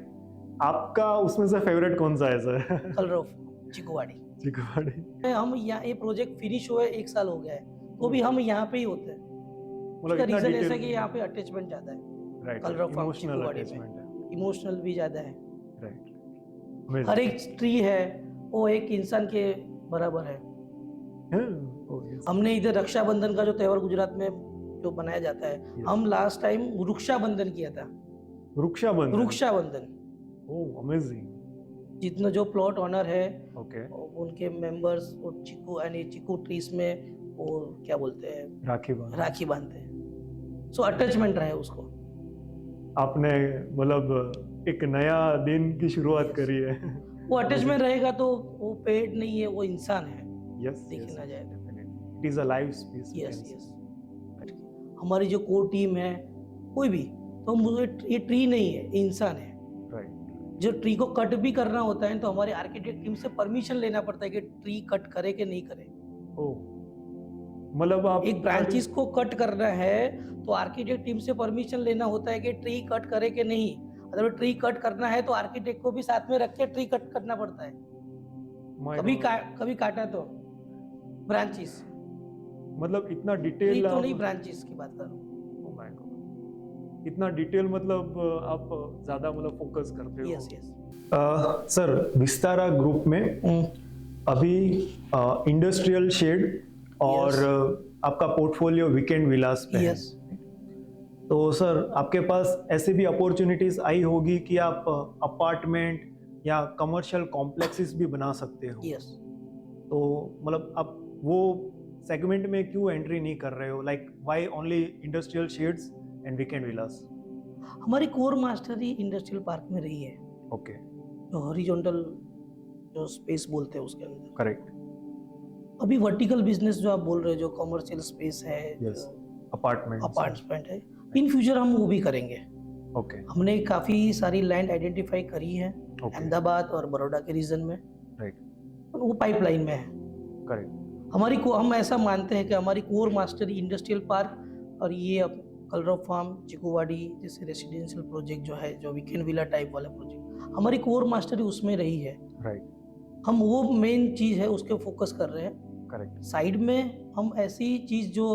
आपका उसमें से फेवरेट कौन सा है सर? कलरव चिकुवाड़ी। चिकुवाड़ी। हम यहाँ ये प्रोजेक्ट फिनिश हुए 1 साल हो गया है, तो भी हम यहाँ पे ही होते हैं। मतलब उसका इतना रीजन ऐसा है डिटेल, कि यहाँ पे अटैचमेंट ज्यादा है, राइट, कलरव फार्म इमोशनल चिकुवाड़ी अटैचमेंट है, में इमोशनल भी ज्यादा है। राइट। हर एक ट्री है वो एक इंसान के बराबर है। हमने इधर रक्षाबंधन का जो त्योहार गुजरात में जो बनाया जाता है, हम लास्ट टाइम वृक्षाबंधन किया था। वृक्षाबंधन, ओह अमेजिंग। जितना जो प्लॉट ऑनर है ओके, उनके मेंबर्स और चिकू यानी चिकू ट्रीज में वो क्या बोलते हैं, राखी बांधते हैं। सो अटैचमेंट रहे उसको। आपने मतलब एक नया दिन की शुरुआत करी है। वो अटैचमेंट रहेगा तो वो पेड़ नहीं है, वो इंसान है। यस, देखना जाए तो it is a live space. Yes yes. हमारी जो कोर टीम है कोई भी, तो मुझे ये ट्री नहीं है, इंसान है। राइट। जो ट्री को कट भी करना होता है तो हमारे आर्किटेक्ट टीम से परमिशन लेना पड़ता है कि ट्री कट करे कि नहीं करे। ओह मतलब आप एक ब्रांचेस को कट करना है तो आर्किटेक्ट टीम से परमिशन लेना होता है कि ट्री कट करे कि नहीं। अगर ट्री कट करना है तो आर्किटेक्ट को भी साथ में रख के ट्री कट करना पड़ता है। कभी काटा तो ब्रांचेस, मतलब इतना ट्री डिटेल तो नहीं, ब्रांचेस की बात कर रहा हूँ। Oh my God, इतना डिटेल मतलब आप ज्यादा मतलब फोकस करते हो। Yes yes. Sir Vistara group में अभी इंडस्ट्रियल शेड और आपका पोर्टफोलियो वीकेंड विलास पे है। यस। तो सर आपके पास ऐसे भी अपॉर्चुनिटीज आई होगी कि आप अपार्टमेंट या कमर्शियल कॉम्प्लेक्सेस भी बना सकते हो। यस। तो मतलब आप वो सेगमेंट में क्यों एंट्री नहीं कर रहे हो, like why only industrial sheds and weekend villas? हमारी कोर मास्टरी इंडस्ट्रियल पार्क में रही है। ओके, जो हॉरिजॉन्टल जो स्पेस बोलते हैं उसके अंदर। करेक्ट। अभी वर्टिकल बिजनेस जो आप बोल रहे हो, जो कमर्शियल स्पेस है, यस, अपार्टमेंट। अपार्टमेंट है, इन फ्यूचर हम वो भी करेंगे। ओके, हमने काफी सारी लैंड आइडेंटिफाई करी है ओके, अहमदाबाद और बड़ौदा के रीजन में, राइट, और वो पाइपलाइन में है। करेक्ट। हम ऐसा मानते हैं कि हमारी कोर मास्टरी इंडस्ट्रियल पार्क और ये अब कलरव फार्म, चिकुवाड़ी जैसे रेसिडेंशियल प्रोजेक्ट जो है, जो वीकेंड विला टाइप वाला प्रोजेक्ट, हमारी कोर मास्टरी उसमें रही है। राइट। हम वो मेन चीज़ है उसके फोकस कर रहे हैं। करेक्ट। साइड में हम ऐसी चीज़ जो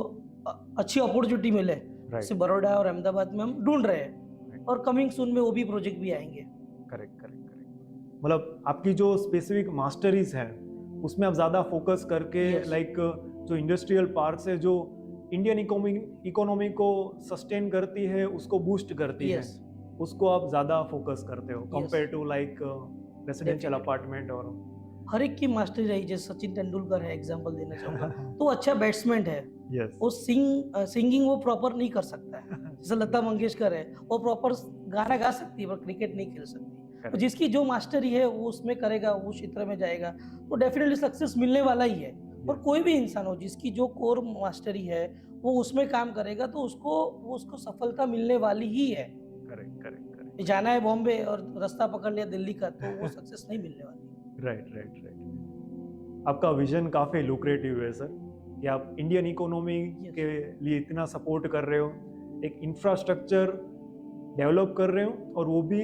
अच्छी अपॉर्चुनिटी मिले जैसे बड़ौदा और अहमदाबाद में हम ढूंढ रहे हैं, और कमिंग सून में वो भी प्रोजेक्ट भी आएंगे। Correct correct correct. मतलब आपकी जो स्पेसिफिक मास्टरीज है उसमें आप ज़्यादा फोकस करके Yes. लाइक जो इंडस्ट्रियल पार्क्स है जो इंडियन इकोनॉमी को सस्टेन करती है, उसको बूस्ट करती Yes. है, उसको आप ज़्यादा फोकस करते हो compare to like residential Definitely. Apartment. और हर एक की मास्टरी रही, जैसे सचिन तेंदुलकर है, एग्जांपल देना चाहूँगा, तो अच्छा बैट्समैन है, यस। वो सिंगिंग वो प्रॉपर नहीं कर सकता है। जैसे लता मंगेशकर है, वो प्रॉपर गाना गा सकती है पर क्रिकेट नहीं खेल सकती। तो जिसकी जो मास्टरी है वो उसमें करेगा, वो क्षेत्र में जाएगा, तो डेफिनेटली सक्सेस मिलने वाला ही है। और कोई भी इंसान हो जिसकी जो कोर मास्टरी है वो उसमें काम करेगा तो उसको सफलता मिलने वाली ही है। Correct correct correct. जाना है बॉम्बे और रास्ता पकड़ लिया दिल्ली का, तो वो सक्सेस नहीं मिलने वाली। Right right right. आपका विजन काफ़ी लुक्रेटिव है सर, कि आप इंडियन इकोनॉमी Yes. के लिए इतना सपोर्ट कर रहे हो, एक इंफ्रास्ट्रक्चर डेवलप कर रहे हो, और वो भी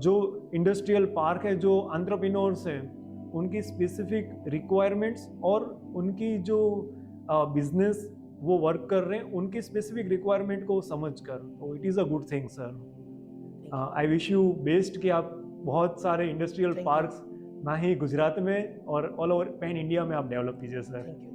जो इंडस्ट्रियल पार्क है, जो एंटरप्रेन्योर्स हैं उनकी स्पेसिफिक रिक्वायरमेंट्स और उनकी जो बिजनेस वो वर्क कर रहे हैं उनकी स्पेसिफिक रिक्वायरमेंट को समझ कर, तो it is a good thing sir. I wish you best कि आप बहुत सारे इंडस्ट्रियल Thank you. पार्क्स ना ही गुजरात में और ऑल ओवर पैन इंडिया में आप डेवलप कीजिए सर। Thank you.